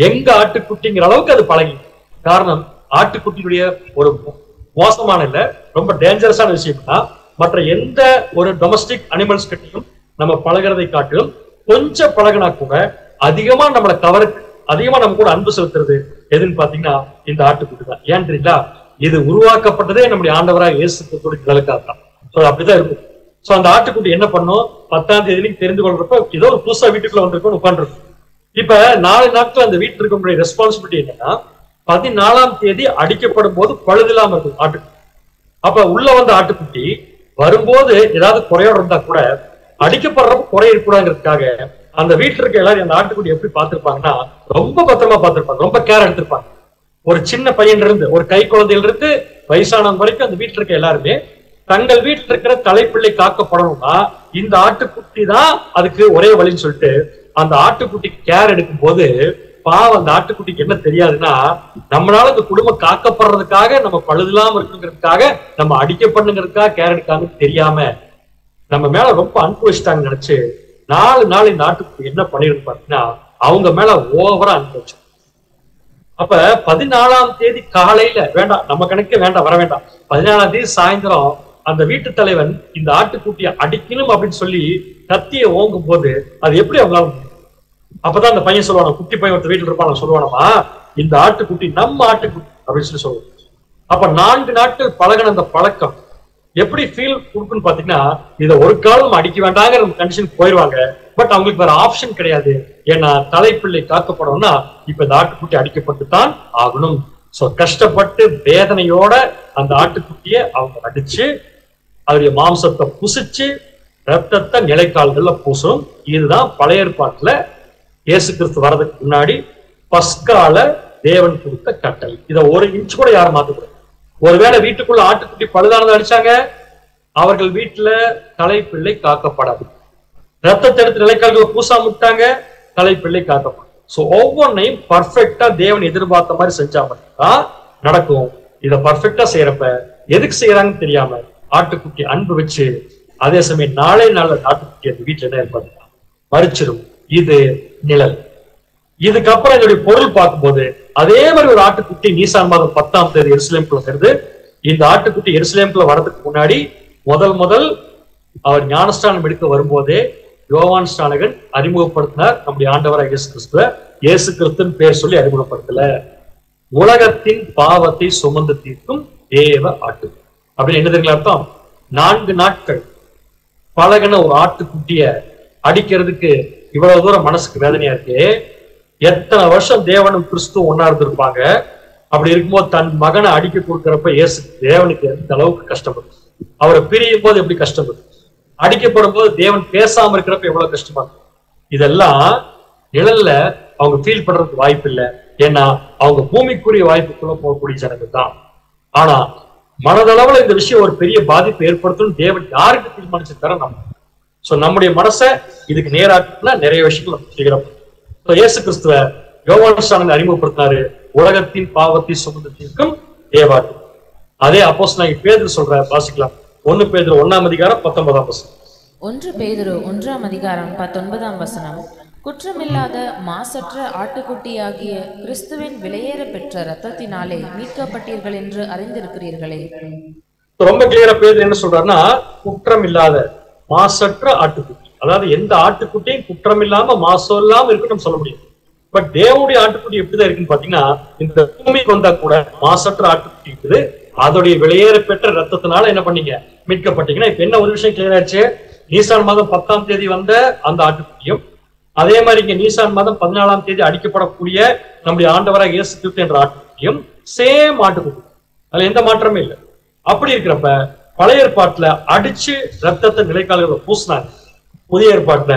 எங்க ஆட்டுக்குட்டிங்கிற அளவுக்கு அது பழகி. காரணம், ஆட்டுக்குட்டியுடைய ஒரு மோசமான இல்ல, ரொம்ப டேஞ்சரஸான விஷயம்னா மற்ற எந்த ஒரு டொமஸ்டிக் அனிமல்ஸ் கிட்டையும் நம்ம பழகிறதை காட்டிலும் கொஞ்சம் பழகினா கூட அதிகமா நம்மளை கவருக்கு, அதிகமா நம்ம கூட அன்பு செலுத்துறது எதுன்னு பாத்தீங்கன்னா இந்த ஆட்டுக்குட்டி தான். ஏன் தெரியுங்களா, இது உருவாக்கப்பட்டதே நம்முடைய ஆண்டவராக இயேசு கிறிஸ்துவின் நிழலுக்காக தான். சோ அப்படிதான் இருக்கும். சோ அந்த ஆட்டுக்குட்டி என்ன பண்ணும், 10ஆம் தேதி தெரிந்து கொள்றப்ப ஏதோ ஒரு புதுசா வீட்டுக்குள்ள வந்திருக்கும் உட்காந்துருக்கும். இப்ப 4 நாட்கள் அந்த வீட்டுல இருக்கக்கூடிய ரெஸ்பான்சிபிலிட்டி என்னன்னா, 14ஆம் தேதி அடிக்கப்படும் போது பழுதில்லாம இருக்கும் ஆட்டுக்குட்டி. அப்ப உள்ள வந்த ஆட்டுக்குட்டி வரும்போது ஏதாவது குறையோட இருந்தா கூட அடிக்கப்படுறப்ப குறை இருக்கக்கூடாதுங்கிறதுக்காக அந்த வீட்டுல இருக்க எல்லாரும் அந்த ஆட்டுக்குட்டி எப்படி பார்த்திருப்பாங்கன்னா ரொம்ப பத்திரமா பார்த்திருப்பாங்க, ரொம்ப கேர் எடுத்திருப்பாங்க. ஒரு சின்ன பையன் இருந்து ஒரு கை குழந்தையில இருந்து வயசானவங்க வரைக்கும் அந்த வீட்டுல இருக்க எல்லாருமே தங்கள் வீட்டுல இருக்கிற தலைப்பிள்ளை காக்கப்படணும்னா இந்த ஆட்டுக்குட்டி தான் அதுக்கு ஒரே வழின்னு சொல்லிட்டு அந்த ஆட்டுக்குட்டி கேர் எடுக்கும் போது பாவம் அந்த ஆட்டுக்குட்டிக்கு என்ன தெரியாதுன்னா, நம்மளால இந்த குடும்பம் காக்கப்படுறதுக்காக நம்ம பழுதில்லாம இருக்குங்கிறதுக்காக நம்ம அடிக்கப்படுங்கிறதுக்காக கேர் எடுக்காம தெரியாம நம்ம மேல ரொம்ப அன்பு வச்சுட்டாங்க நினைச்சு 4 நாள் இந்த ஆட்டுக்குட்டி என்ன பண்ணிருக்கு பாத்தீங்கன்னா அவங்க மேல ஓவரா அன்பு வச்சு. அப்ப 14ஆம் தேதி காலையில வேண்டாம், நம்ம கணக்கே வேண்டாம், வர வேண்டாம், 14ஆம் தேதி சாயந்தரம் அந்த வீட்டு தலைவன் இந்த ஆட்டுக்குட்டியை அடிக்கணும் அப்படின்னு சொல்லி கத்தியை ஓங்கும் போது அது எப்படி அவங்களால. அப்பதான் அந்த பையன் சொல்லுவானா, குட்டி பையன் ஒருத்தர் வீட்டுல இருப்பான், சொல்லுவானமா இந்த ஆட்டுக்குட்டி நம்ம ஆட்டுக்குட்டி அப்படின்னு சொல்லி சொல்லுவோம். அப்ப 4 நாட்கள் பழகின அந்த பழக்கம் எப்படி ஃபீல் கொடுக்குன்னு பாத்தீங்கன்னா, இதை ஒரு காலம் அடிக்க வேண்டாங்கிற கண்டிஷன் போயிருவாங்க. பட் அவங்களுக்கு வேற ஆப்ஷன் கிடையாது. ஏன்னா தலைப்பிள்ளை காக்கப்படணும்னா இப்ப இந்த ஆட்டுக்குட்டி அடிக்கப்பட்டுத்தான் ஆகணும். சோ கஷ்டப்பட்டு வேதனையோட அந்த ஆட்டுக்குட்டியை அவங்க அடிச்சு அதோடைய மாம்சத்தை புசிச்சு ரத்தத்தை நிலைக்கால்கள்ல பூசணும். இதுதான் பழைய ஏற்பாட்டுல இயேசு கிறிஸ்து வர்றதுக்கு முன்னாடி பஸ்கால தேவன் கொடுத்த கட்டளை. இதை 1 இன்ச் கூட யாரும் மாத்தக்கூடாது. ஒருவேளை வீட்டுக்குள்ள ஆட்டுக்குட்டி பழுதானதை அடிச்சாங்க, அவர்கள் வீட்டுல தலைப்பிள்ளை காக்கப்படாது. ரத்தத்தை எடுத்து நிலைக்கால்களை பூசாம விட்டாங்க, தலைப்பிள்ளை காக்கப்படும். சோ ஒவ்வொன்னையும் பர்ஃபெக்டா தேவன் எதிர்பார்த்த மாதிரி செஞ்சா மட்டும்தான் நடக்கும். இதை பர்ஃபெக்டா செய்யறப்ப எதுக்கு செய்யறாங்கன்னு தெரியாம ஆட்டுக்குட்டி அன்பு வச்சு அதே சமயம் நாளே நாள் ஆட்டுக்குட்டி அந்த வீட்டுல என்ன இருப்பாங்க மறிச்சிடும். இது நிழல். இதுக்கப்புறம் இதோடைய பொருள் பார்க்கும்போது அதே மாதிரி ஒரு ஆட்டுக்குட்டி நீசான் மாதம் 10ஆம் தேதி எருசலேமுக்குள்ள வருது. இந்த ஆட்டுக்குட்டி எருசலேமுக்குள்ள வரதுக்கு முன்னாடி முதல் அவர் ஞானஸ்தானம் எடுக்க வரும்போதே யோவான் ஸ்நானகன் அறிமுகப்படுத்தினார் நம்முடைய ஆண்டவராக இயேசு கிறிஸ்துவ. இயேசு கிறிஸ்துவின் பேர் சொல்லி அறிமுகப்படுத்தல. உலகத்தின் பாவத்தை சுமந்து தீர்க்கும் தேவ ஆட்டு அப்படின்னு என்ன தெரியுங்களா அர்த்தம்? 4 நாட்கள் பழகின ஒரு ஆட்டுக்குட்டிய அடிக்கிறதுக்கு இவ்வளவு தூரம் மனசுக்கு வேதனையா இருக்கு. எத்தனை வருஷம் தேவனும் கிறிஸ்துவும் ஒன்னா இருந்திருப்பாங்க. அப்படி இருக்கும்போது தன் மகனை அடிக்க கொடுக்கிறப்ப தேவனுக்கு எந்த அளவுக்கு கஷ்டப்படும். அவரை பிரியும் போது எப்படி கஷ்டப்படும், அடிக்கப்படும் போது தேவன் பேசாம இருக்கிறப்ப எவ்வளவு கஷ்டமா இருக்கும். இதெல்லாம் நிழல்ல அவங்க ஃபீல் பண்றதுக்கு வாய்ப்பு இல்லை. ஏன்னா அவங்க பூமிக்குரிய வாய்ப்புக்குள்ள போகக்கூடிய ஜனங்கள் தான். ஆனா மனதளவுல இந்த விஷயம் ஒரு பெரிய பாதிப்பு ஏற்படுத்தும் தேவன் யாருக்கு தீர்மானிச்சிருக்காரோ நம்முடைய மனசை இதுக்கு நேராக்குனா நிறைய விஷயங்கள் நம்ம செய்கிறோம். இயேசு கிறிஸ்துவ யோவான் ஸ்நானகன் அறிமுகப்படுத்தினாரு, உலகத்தின் பாவத்தை சுமந்து தீர்க்கும் தேவாட்டு. அதே அப்போஸ்தலனாகிய பேதுரு சொல்ற, வாசிக்கலாம். 1 பேதுரு 1ஆம் அதிகாரம் 19ஆம் வசனம். 1 பேதுரு 1ஆம் அதிகாரம் 19ஆம் வசனம். குற்றமில்லாத மாசற்ற ஆட்டுக்குட்டியாகிய கிறிஸ்துவின் விலையேற பெற்ற இரத்தத்தினாலே மீட்கப்பட்டீர்கள் என்று அறிந்திருக்கிறீர்களே. ரொம்ப கிளியரா பேதுரு என்ன சொல்றாருன்னா, குற்றம் இல்லாத மாசற்ற ஆட்டுக்குட்டி. அதாவது எந்த ஆட்டுக்குட்டியும் குற்றம் இல்லாம மாசம் இல்லாம இருக்குன்னு நம்ம சொல்ல முடியும். பட் தேவனுடைய ஆட்டுக்குட்டி எப்படிதான் இருக்குன்னு பாத்தீங்கன்னா, இந்த பூமிக்கு வந்தா கூட மாசற்ற ஆட்டுக்குட்டி இருக்குது. அதோடைய விலையேற பெற்ற ரத்தத்தினால என்ன பண்ணீங்க, மீட்கப்பட்டீங்கன்னா. இப்ப என்ன ஒரு விஷயம் கிளியர் ஆச்சு, நீசான் மாதம் 10ஆம் தேதி வந்த அந்த ஆட்டுக்குட்டியும், அதே மாதிரி இங்க நீசான் மாதம் 14ஆம் தேதி அடிக்கப்படக்கூடிய நம்முடைய ஆண்டவராக இயேசு கிறிஸ்து என்ற ஆட்டுக்குட்டியும் சேம் ஆட்டுக்குட்டி. அதுல எந்த மாற்றமே இல்லை. அப்படி இருக்கிறப்ப பழைய ஏற்பாட்டுல அடிச்சு ரத்தத்தை நிலைக்கால்களை பூசினாங்க. புதிய ஏற்பாட்டுல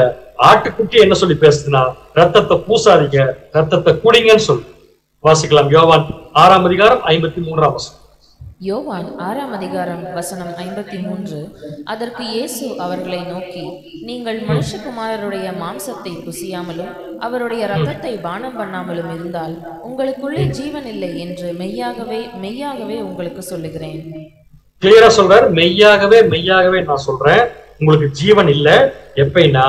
ஆட்டுக்குட்டி என்ன சொல்லி பேசுதுன்னா, ரத்தத்தை பூசாதீங்க, ரத்தத்தை குடிங்கன்னு சொல்லு. வாசிக்கலாம். யோவான் 6ஆம் அதிகாரம் 53ஆம் வசனம். யோவான் 6ஆம் அதிகாரம் வசனம் 53. அதற்கு இயேசு அவர்களை நோக்கி, நீங்கள் மனுஷகுமாரருடைய மாம்சத்தை புசியாமலும் அவருடைய இரத்தத்தை பானம் பண்ணாமலும் இருந்தால் உங்களுக்குள்ளே ஜீவன் இல்லை என்று மெய்யாகவே மெய்யாகவே உங்களுக்கு சொல்லுகிறேன். கிளியரா சொல்றார், மெய்யாகவே மெய்யாகவே நான் சொல்றேன், உங்களுக்கு ஜீவன் இல்ல. எப்படின்னா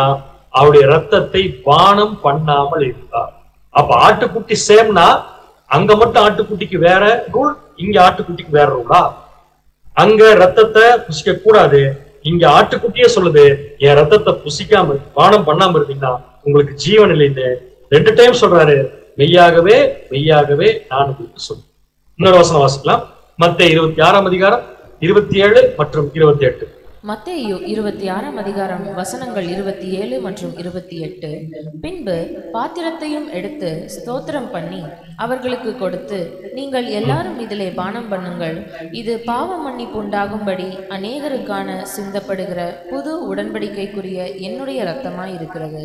அவருடைய ரத்தத்தை பானம் பண்ணாமல் இருந்தார். அப்ப ஆட்டுக்குட்டி சேம்னா அங்க மட்டும் ஆட்டுக்குட்டிக்கு வேற ரூல், இங்க ஆட்டுக்குட்டிக்கு வேற ரூலா? அங்க ரத்தத்தை புசிக்க கூடாது, இங்க ஆட்டுக்குட்டியே சொல்லுது என் ரத்தத்தை புசிக்காம பானம் பண்ணாம இருந்தீங்கன்னா உங்களுக்கு ஜீவன் இல்லைன்னு 2 டைம் சொல்றாரு. மெய்யாகவே மெய்யாகவே நான் உங்களுக்கு சொல்றேன். இன்னொரு வசனம் வாசிக்கலாம். மத்தேயு 26ஆம் அதிகாரம் 27 மற்றும் 28. மத்தேயு 26ஆம் அதிகாரம் வசனங்கள் 27 மற்றும் 28. பின்பு பாத்திரத்தையும் எடுத்து ஸ்தோத்திரம் பண்ணி அவர்களுக்கு கொடுத்து, நீங்கள் எல்லாரும் இதிலே பானம் பண்ணுங்கள், இது பாவ மன்னிப்பு உண்டாகும்படி அநேகருக்கான சிந்தப்படுகிற புது உடன்படிக்கைக்குரிய என்னுடைய இரத்தமாய் இருக்கிறது.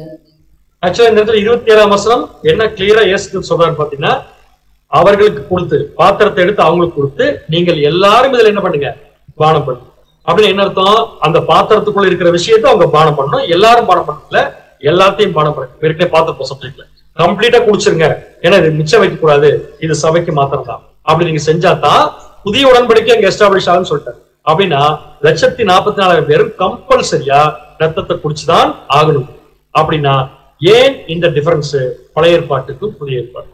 ஆக்சுவலா இந்த இடத்துல 27ஆம் வசனம் என்ன கிளியரா இயேசு சொல்றாரு பாத்தீங்கன்னா, அவர்களுக்கு கொடுத்து, பாத்திரத்தை எடுத்து அவங்களுக்கு கொடுத்து, நீங்கள் எல்லாரும் இதுல என்ன பண்ணுங்க, பானம் பண்ணுங்க. அப்படின்னு என்ன அர்த்தம்? அந்த பாத்திரத்துக்குள்ள இருக்கிற விஷயத்த அவங்க பானம் பண்ணணும். எல்லாரும் பானம் பண்ணல, எல்லாத்தையும் பானம் பண்ணுங்க. ஏற்கனவே பார்த்துப்போம் சப்ஜெக்ட்ல. கம்ப்ளீட்டா குடிச்சிருங்க, ஏன்னா இது மிச்சம் வைக்க கூடாது, இது சபைக்கு மாத்திரம் தான். அப்படி நீங்க செஞ்சாதான் புதிய உடன்படிக்கை அங்க எஸ்டாப்ளிஷ் ஆகுன்னு சொல்லிட்டாரு. அப்படின்னா 144,000 பேரும் கம்பல்சரியா ரத்தத்தை குடிச்சுதான் ஆகணும். அப்படின்னா ஏன் இந்த டிஃபரன்ஸ் பழைய ஏற்பாட்டுக்கும் புதிய ஏற்பாடு?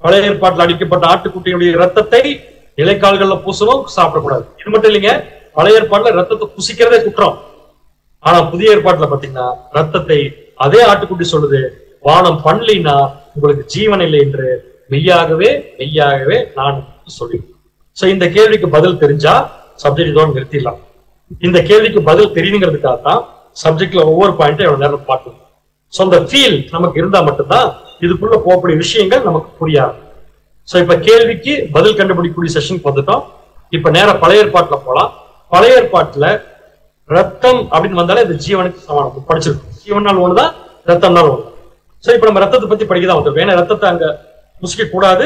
பழைய ஏற்பாட்டில் அடிக்கப்பட்ட ஆட்டுக்குட்டியுடைய ரத்தத்தை நிலைக்கால்கள்ல பூசணும், சாப்பிடக்கூடாது. இது மட்டும் இல்லைங்க, பழைய ஏற்பாட்டுல ரத்தத்தை புசிக்கிறதே குற்றம். ஆனா புதிய ஏற்பாட்டுல பாத்தீங்கன்னா ரத்தத்தை அதே ஆட்டுக்குட்டி சொல்லுது, பானம் பண்ணலினா உங்களுக்கு ஜீவன் இல்லை என்று மெய்யாகவே மெய்யாகவே நான் சொல்லி. சோ இந்த கேள்விக்கு பதில் தெரிஞ்சா சப்ஜெக்ட் இதோட நிறுத்திடலாம். இந்த கேள்விக்கு பதில் தெரியுங்கிறதுக்காக தான் சப்ஜெக்ட்ல ஒவ்வொரு பாயிண்ட்டும் எவ்வளவு நேரம் பார்க்கணும். சோ அந்த ஃபீல் நமக்கு இருந்தா மட்டும்தான் இதுக்குள்ள போகக்கூடிய விஷயங்கள் நமக்கு புரியாது. சோ இப்ப கேள்விக்கு பதில் கண்டுபிடிக்கக்கூடிய செஷனுக்கு வந்துட்டோம். இப்ப நேரம் பழைய ஏற்பாட்டுல போலாம். பழைய ஏற்பாட்டுல ரத்தம் அப்படின்னு வந்தாலே இது ஜீவனுக்கு சமானம் படிச்சிருக்கோம். ஜீவனால் ஒண்ணுதான், ரத்தம்னால ஒண்ணு. சோ இப்ப நம்ம ரத்தத்தை பத்தி படிக்கதான் வந்திருக்கோம். ஏன்னா ரத்தத்தை அங்க புசிக்க கூடாது,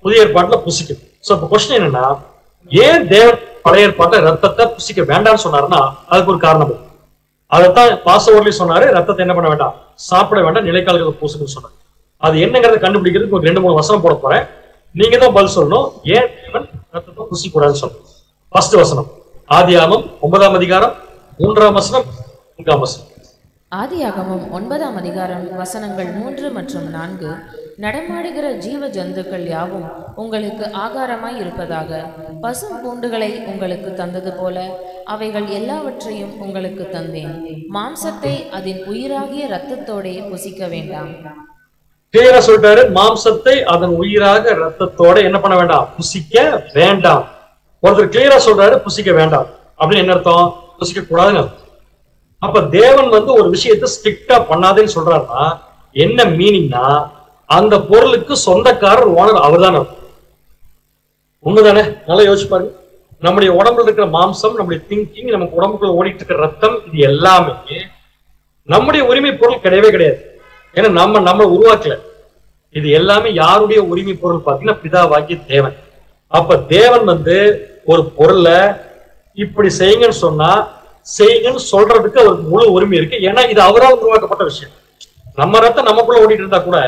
புதிய ஏற்பாட்டுல புசிக்கும். சோ இப்ப கொஸ்டின் என்னன்னா, ஏன் தேவன் பழைய ஏற்பாட்டுல ரத்தத்தை புசிக்க வேண்டாம்னு சொன்னாருன்னா அதுக்கு ஒரு காரணம் இருக்கு. அதைத்தான் பாசவர்லயும் சொன்னாரு, ரத்தத்தை என்ன பண்ண வேண்டாம், சாப்பிட வேண்டாம், நிலைக்கால்களை பூசுன்னு சொன்னாரு. அது என்னங்கிறத கண்டுபிடிக்கிறதுக்கு ஒரு 2-3 வசனம் போட போறேன். நீங்க தான் பதில் சொல்லணும், ஏன் தேவன் ரத்தத்தை புசிக்க கூடாதுன்னு சொல்றேன். ஃபர்ஸ்ட் வசனம் ஆதியாகமம் 9ஆம் அதிகாரம் 3ஆம் வசனம் 4ஆம் வசனம். ஆதியாகமம் 9ஆம் அதிகாரம் வசனங்கள் 3 மற்றும் 4. நடமாடுகிற ஜீவ ஜந்துக்கள் யாவும் உங்களுக்கு ஆகாரமாய் இருப்பதாக. பசும் பூண்டுகளை உங்களுக்கு தந்தது போல அவைகள் எல்லாவற்றையும் உங்களுக்கு தந்தேன். மாம்சத்தை அதன் உயிராகிய இரத்தத்தோடே புசிக்க வேண்டாம். கிளியரா சொல்லிட்டாரு, மாம்சத்தை அதன் உயிராக ரத்தத்தோட என்ன பண்ண வேண்டாம், புசிக்க வேண்டாம். ஒருத்தர் கிளியரா சொல்றாரு புசிக்க வேண்டாம் அப்படின்னு என்ன அர்த்தம், புசிக்க கூடாதுன்னு. அப்ப தேவன் ஒரு விஷயத்தை ஸ்ட்ரிக்டா பண்ணாதேன்னு சொல்றாருன்னா என்ன மீனிங்னா, அந்த பொருளுக்கு சொந்தக்காரர் ஓனர் அவர் தானே. உண்மைதானே? நல்லா யோசிச்சு பாருங்க. நம்முடைய உடம்புல இருக்கிற மாம்சம், நம்முடைய திங்கிங், நமக்கு உடம்புக்குள்ள ஓடிட்டு இருக்கிற ரத்தம், இது எல்லாமே நம்முடைய உரிமை பொருள் கிடையவே கிடையாது. ஏன்னா நம்ம உருவாக்கல. இது எல்லாமே யாருடைய உரிமை பொருள் பார்த்தீங்கன்னா பிதாவாகிய தேவன். அப்ப தேவன் ஒரு பொருளை இப்படி செய்யுங்கன்னு சொன்னா செய்யுங்கன்னு சொல்றதுக்கு அவருக்கு முழு உரிமை இருக்கு. ஏன்னா இது அவரால் உருவாக்கப்பட்ட விஷயம். நம்ம ரத்தம் நமக்குள்ள ஓடிட்டு இருந்தா கூட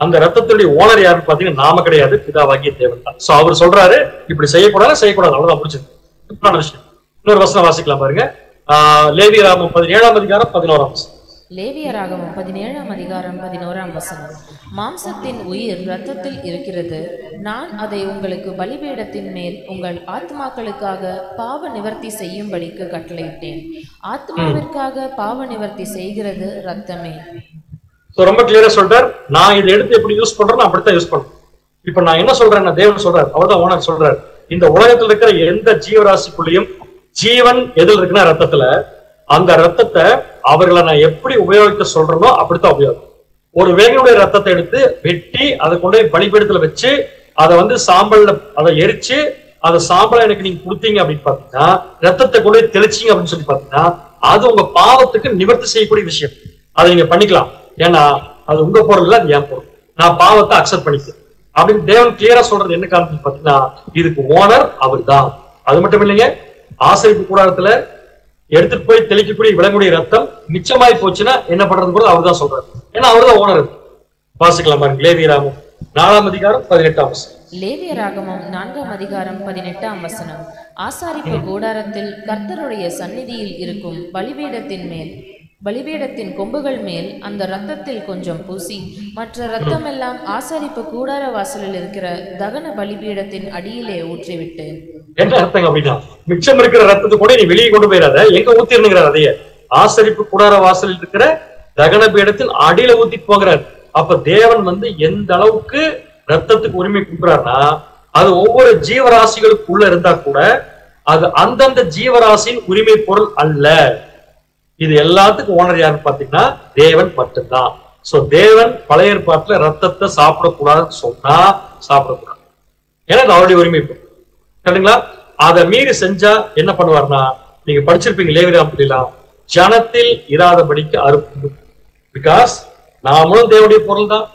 அந்த ரத்தத்துடைய ஓனர் யாருன்னு பாத்தீங்கன்னா நாம கிடையாது, பிதாவாகிய தேவன் தான். சோ அவர் சொல்றாரு இப்படி செய்யக்கூடாது, அவ்வளவுதான் முடிச்சது. விஷயம். இன்னொரு வசனம் வாசிக்கலாம் பாருங்க. லேவியராகமம் 17ஆம் அதிகாரம் 11ஆம் வசனம். லேவியராகமம் 17ஆம் அதிகாரம் 11ஆம் வசனம். மாம்சத்தின் உயிர் இரத்தத்தில் இருக்கிறது. நான் அதை உங்களுக்கு பலிபீடத்தின் மேல் உங்கள் ஆத்மாக்களுக்காக பாவ நிவர்த்தி செய்யும்படிக்கு கட்டளையிட்டேன். ஆத்மாவிற்காக பாவ நிவர்த்தி செய்கிறது இரத்தமே. ரொம்ப கிளியரா சொல்றார். நான் இதை எடுத்து எப்படி யூஸ் பண்றேன்னு அப்படித்தான் யூஸ் பண்றேன். இப்ப நான் என்ன சொல்றேன், தேவன் சொல்றாரு, அவர்தான் ஓனர் சொல்றாரு. இந்த உலகத்துல இருக்கிற எந்த ஜீவராசிக்குள்ளேயும் ஜீவன் எதில் இருக்குன்னா ரத்தத்துல, அந்த ரத்தத்தை அவர்களை நான் எப்படி உபயோகிக்க சொல்றேனோ அப்படித்தான் உபயோகம். ஒரு வேகனுடைய ரத்தத்தை எடுத்து வெட்டி அதை கொண்டு போய் பலிபீடத்துல வச்சு அதை சாம்பல்ல அதை எரிச்சு அதை சாம்பலை எனக்கு நீங்க கொடுத்தீங்க அப்படின்னு பாத்தீங்கன்னா, ரத்தத்தை கொண்டு போய் தெளிச்சிங்க அப்படின்னு சொல்லி பாத்தீங்கன்னா, அது உங்க பாவத்துக்கு நிவர்த்தி செய்யக்கூடிய விஷயம். அதை நீங்க பண்ணிக்கலாம். ஏன்னா அது உங்க பொருள் இல்ல, அது என் பொருள். நான் பாவத்தை அக்செப்ட் பண்ணிக்கிறேன் அப்படின்னு தேவன் கிளியரா சொல்றது என்ன காரணம் பாத்தீங்கன்னா, இதுக்கு ஓனர் அவர் தான். அது மட்டும் இல்லைங்க, ஆசரிப்பு கூடாரத்துல எடுத்துட்டு போய் தெளிக்கக்கூடிய விலங்குடைய ரத்தம் மிச்சமாய் போச்சுன்னா என்ன பண்றது கூட அவர் தான் சொல்றாரு. ஏன்னா அவர் தான் ஓனர். வாசிக்கலாம் பாருங்க. லேவியராகமம் 4ஆம் அதிகாரம் 18ஆம் வசனம். லேவியராகமம் 4ஆம் அதிகாரம் 18ஆம் வசனம். ஆசாரிப்பு கூடாரத்தில் கர்த்தருடைய சந்நிதியில் இருக்கும் பலிபீடத்தின் மேல், பலிபீடத்தின் கொம்புகள் மேல் அந்த இரத்தத்தில் கொஞ்சம் பூசி மற்ற இரத்தமெல்லாம் ஆசாரிப்பு கூடார வாசலில் இருக்கிற தகன பலிபீடத்தின் அடியிலே ஊற்றிவிட்டு. என்ன அர்த்தம் அப்படின்னா, மிச்சம் இருக்கிற ரத்தத்தை கூட நீ வெளியே கொண்டு போயிடாத, எங்க ஊத்திருந்துங்கிறார். அதையே ஆசரிப்பு கூடார வாசலில் இருக்கிற தகன பீடத்தின் அடியில ஊத்தி போகிறார். அப்ப தேவன் எந்த அளவுக்கு ரத்தத்துக்கு உரிமை கொடுக்குறாருன்னா, அது ஒவ்வொரு ஜீவராசிகளுக்குள்ள இருந்தா கூட அது அந்தந்த ஜீவராசியின் உரிமை பொருள் அல்ல. இது எல்லாத்துக்கும் ஓனர் யாருன்னு பாத்தீங்கன்னா தேவன் மட்டும்தான். சோ தேவன் பழைய ஏற்பாட்டுல ரத்தத்தை சாப்பிடக்கூடாதுன்னு சொன்னா சாப்பிடக்கூடாது. ஏன்னா அது அவருடைய உரிமை பொருள். சரிங்களா? அதை மீறி செஞ்சா என்ன பண்ணுவார்னா, நீங்க படிச்சிருப்பீங்க லேவியராகமம், ஜனத்தில் இராதபடிக்கு அறுப்பு. பிகாஸ் நாமளும் தேவனுடைய பொருள் தான்,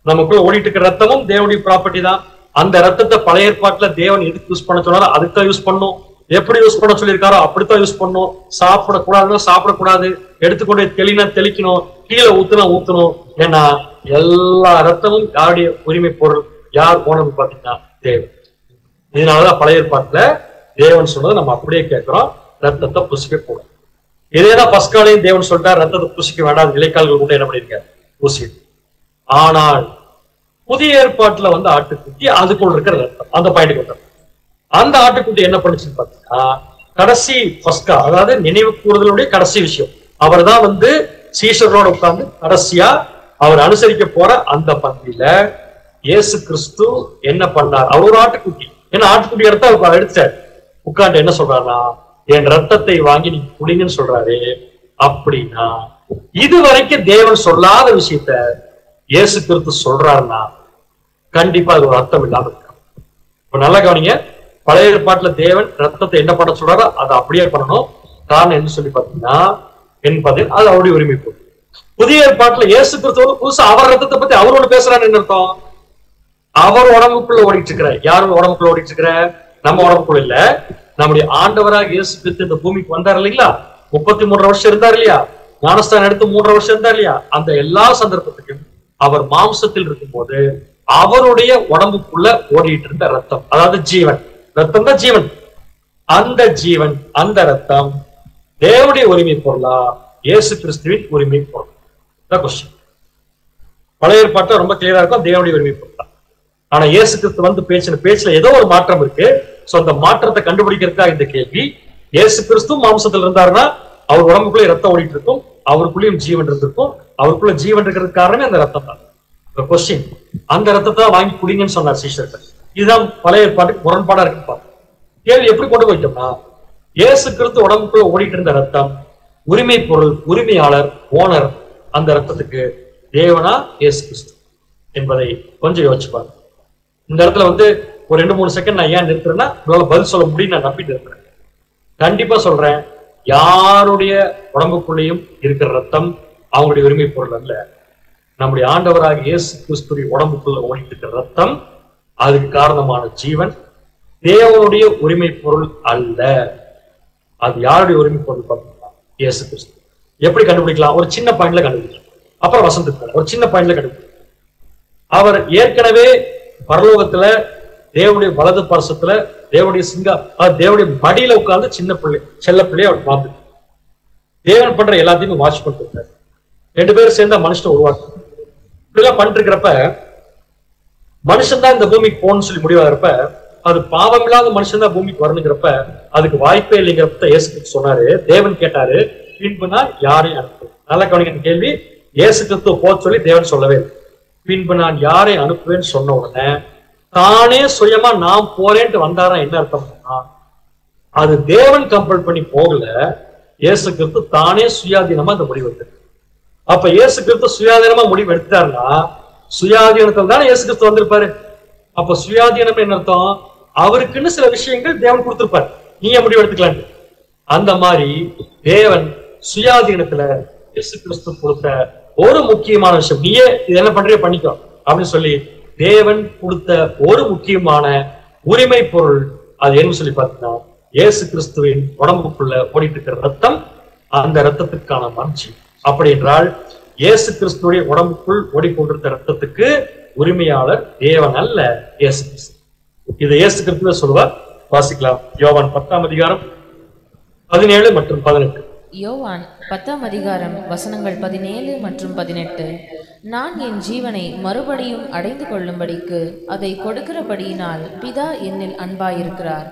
நமக்குள்ள ஓடிட்டு இருக்கிற ரத்தமும் தேவனுடைய ப்ராப்பர்ட்டி தான். அந்த ரத்தத்தை பழைய ஏற்பாட்டுல தேவன் எதுக்கு யூஸ் பண்ண சொன்னாரோ அதுக்குதான் யூஸ் பண்ணும். எப்படி யூஸ் பண்ண சொல்லியிருக்காரோ அப்படித்தான் யூஸ் பண்ணும். சாப்பிடக்கூடாதுன்னா சாப்பிடக்கூடாது, எடுத்துக்கொண்டே தெளினா தெளிக்கணும், கீழே ஊத்துனா ஊத்தணும். ஏன்னா எல்லா ரத்தமும் யாருடைய உரிமை பொருள், யார் போனது பாத்தீங்கன்னா தேவன். இதனாலதான் பழைய ஏற்பாட்டுல தேவன் சொன்னதை நம்ம அப்படியே கேட்கிறோம், ரத்தத்தை புசிக்க கூடாது. இதேதான் பஸ்காலையும் தேவன் சொல்லிட்டார், ரத்தத்தை புசிக்க வேண்டாம், இலைக்கால்கள் கூட என்ன பண்ணிருக்காரு, பூசி. ஆனால் புதிய ஏற்பாட்டுல ஆட்டுக்குட்டி, அதுக்குள்ள இருக்கிற ரத்தம், அந்த பாயிண்ட் வந்தார். அந்த ஆட்டுக்குட்டி என்ன பண்ணுச்சுன்னு பாத்தீங்கன்னா, கடைசி பஸ்கா, அதாவது நினைவு கூறுதலுடைய கடைசி விஷயம், அவர் தான் சீஷர்களோட உட்கார்ந்து கடைசியா அவர் அனுசரிக்க போற அந்த பந்தியில இயேசு கிறிஸ்து என்ன பண்ணார், அவர் ஒரு ஆட்டுக்குட்டி. ஏன்னா ஆட்டுக்குட்டி எடுத்தார், உட்கார்ந்து என்ன சொல்றாருன்னா, என் ரத்தத்தை வாங்கி நீங்க குடிங்கன்னு சொல்றாரு. அப்படின்னா இதுவரைக்கும் தேவன் சொல்லாத விஷயத்த இயேசு கிறிஸ்து சொல்றாருன்னா கண்டிப்பா அது ஒரு அர்த்தம் இல்லாம இருக்கு. இப்ப நல்லா கவனிங்க, பழைய ஏற்பாட்டுல தேவன் ரத்தத்தை என்ன பண்ண சொல்றாரோ அதை அப்படியே பண்ணணும். காரணம் என்ன சொல்லி பாத்தீங்கன்னா அது அவருடைய உரிமை பொருள். புதிய ஏற்பாட்டுல இயேசு கிறிஸ்து புதுசா அவர் ரத்தத்தை பத்தி அவர் ஒண்ணு பேசுறான்னு என்ன அர்த்தம், அவர் உடம்புக்குள்ள ஓடிட்டு இருக்கிற, யாரும் உடம்புக்குள்ள ஓடிட்டு இருக்கிற, நம்ம உடம்புக்குள்ள இல்ல, நம்முடைய ஆண்டவராக இயேசு கிறிஸ்து இந்த பூமிக்கு வந்தார் இல்லைங்களா, 33 வருஷம் இருந்தார் இல்லையா, ஞானஸ்தானம் எடுத்து 3 வருஷம் இருந்தார் இல்லையா, அந்த எல்லா சந்தர்ப்பத்துக்கும் அவர் மாம்சத்தில் இருக்கும் போது அவருடைய உடம்புக்குள்ள ஓடிட்டு இருந்த ரத்தம், அதாவது ஜீவன், ரத்தம் தான் ஜீவன். அந்த ஜீவன், அந்த ரத்தம் தேவனுடைய உரிமை பொருளா, இயேசு கிறிஸ்துவின் உரிமை பொருள்? பழைய ஏற்பாட்டுல ரொம்ப கிளியரா இருக்கும், தேவனுடைய உரிமை பொருள் தான். ஆனா இயேசு கிறிஸ்து வந்து பேச்சுல ஏதோ ஒரு மாற்றம் இருக்கு. சோ அந்த மாற்றத்தை கண்டுபிடிக்கிறதுக்காக இந்த கேள்வி. இயேசு கிறிஸ்து மாம்சத்துல இருந்தாருன்னா அவர் உடம்புக்குள்ளே ரத்தம் ஓடிட்டு இருக்கும், அவருக்குள்ளேயும் ஜீவன் இருந்திருக்கும். அவருக்குள்ள ஜீவன் இருக்கிறதுக்கு காரணமே அந்த ரத்தம் தான். கொஸ்டின், அந்த ரத்தத்தை வாங்கி குடிங்கன்னு சொன்னார் சீஷர்கள். இதுதான் பழைய ஏற்பாட்டுக்கு முரண்பாடா இருக்கு. கேள்வி எப்படி கொண்டு போயிட்டோம்னா, இயேசு கிறிஸ்து உடம்புக்குள்ள ஓடிட்டு இருந்த ரத்தம், உரிமை பொருள், உரிமையாளர், ஓனர் அந்த ரத்தத்துக்கு தேவனா இயேசு கிறிஸ்து என்பதை கொஞ்சம் யோசிச்சுப்பாங்க. இந்த இடத்துல வந்து ஒரு 2-3 செகண்ட் நான் ஏன் நிறுத்துறேன்னா உங்களால பதில் சொல்ல முடியும் நான் நம்பிட்டு இருக்கிறேன். கண்டிப்பா சொல்றேன், யாருடைய உடம்புக்குள்ளேயும் இருக்கிற ரத்தம் அவங்களுடைய உரிமை பொருள் அல்ல. நம்முடைய ஆண்டவராக இயேசு கிறிஸ்துவின் உடம்புக்குள்ள ஓடிட்டு இருக்கிற ரத்தம், அதுக்கு காரணமான ஜீவன் தேவனுடைய உரிமை பொருள் அல்ல. அது யாருடைய உரிமை பொருள் பார்த்தீங்கன்னா இயேசு கிறிஸ்து. எப்படி கண்டுபிடிக்கலாம்? ஒரு சின்ன பாயிண்ட்ல கண்டுபிடிக்கலாம். அப்புறம் வசந்தத்துக்கு ஒரு சின்ன பாயிண்ட்ல கண்டுபிடிக்கலாம். அவர் ஏற்கனவே பரலோகத்துல தேவனுடைய வலது பரசத்துல தேவனுடைய தேவனுடைய மடியில உட்கார்ந்து சின்ன பிள்ளை செல்ல பிள்ளைய அவர் பார்த்து தேவன் பண்ற எல்லாத்தையுமே வாட்ச் பண்ணிட்டு 2 பேரும் சேர்ந்தா மனுஷனை உருவாக்கு. இப்படிலாம் பண்ணிட்டு இருக்கிறப்ப மனுஷன் தான் இந்த பூமிக்கு போகணும்னு சொல்லி முடிவாகிறப்ப, அது பாவம் இல்லாத மனுஷன் தான் பூமிக்கு வரணுங்கிறப்ப அதுக்கு வாய்ப்பே இல்லைங்கிறப்ப இயேசு கிறிஸ்து சொன்னாரு. தேவன் கேட்டாரு, பின்பு நான் யாரையும் அனுப்புவேன். நல்லா கவனிக்கிற கேள்வி. இயேசு கிறிஸ்து போக சொல்லி தேவன் சொல்லவே இல்லை. பின்பு நான் யாரை அனுப்புவேன்னு சொன்ன உடனே தானே சுயமா நான் போறேன்ட்டு வந்தாரா என்ன அர்த்தம்னா, அது தேவன் கம்பல் பண்ணி போகல, இயேசு கிறிஸ்து தானே சுயாதீனமா அந்த முடிவு எடுத்து. அப்ப இயேசு கிறிஸ்து சுயாதீனமா முடிவு எடுத்தாருன்னா சுயாதீனத்தில் தானே இயேசு கிறிஸ்து வந்திருப்பாரு. அப்ப சுயாதீனம் என்ன அர்த்தம்? அவருக்குன்னு சில விஷயங்கள் தேவன் கொடுத்திருப்பாரு, நீங்க முடிவு எடுத்துக்கலாம். அந்த மாதிரி தேவன் சுயாதீனத்துல இயேசு கிறிஸ்து கொடுத்த ஒரு முக்கியமான விஷயம், நீயே இது என்ன பண்றியோ பண்ணிக்கோ அப்படின்னு சொல்லி தேவன் கொடுத்த ஒரு முக்கியமான உரிமை பொருள், அது என்ன சொல்லி பார்த்தீங்கன்னா இயேசு கிறிஸ்துவின் உடம்புக்குள்ள ஓடிட்டு இருக்கிற ரத்தம், அந்த ரத்தத்துக்கான மகிழ்ச்சி. அப்படி என்றால் இயேசு கிறிஸ்துடைய உடம்புக்குள் ஓடிக்கொண்டிருந்த ரத்தத்துக்கு உரிமையாளர் தேவன் அல்ல, இயேசு கிறிஸ்து. இதை இயேசு கிறிஸ்துவே சொல்லுவார். வாசிக்கலாம். யோவான் 10ஆம் அதிகாரம் 17 மற்றும் 18. யோவான் 10ஆம் அதிகாரம் வசனங்கள் 17 மற்றும் 18. நான் என் ஜீவனை மறுபடியும் அடைந்து கொள்ளும்படிக்கு அதை கொடுக்கிறபடியினால் பிதா என்னில் அன்பாயிருக்கிறார்.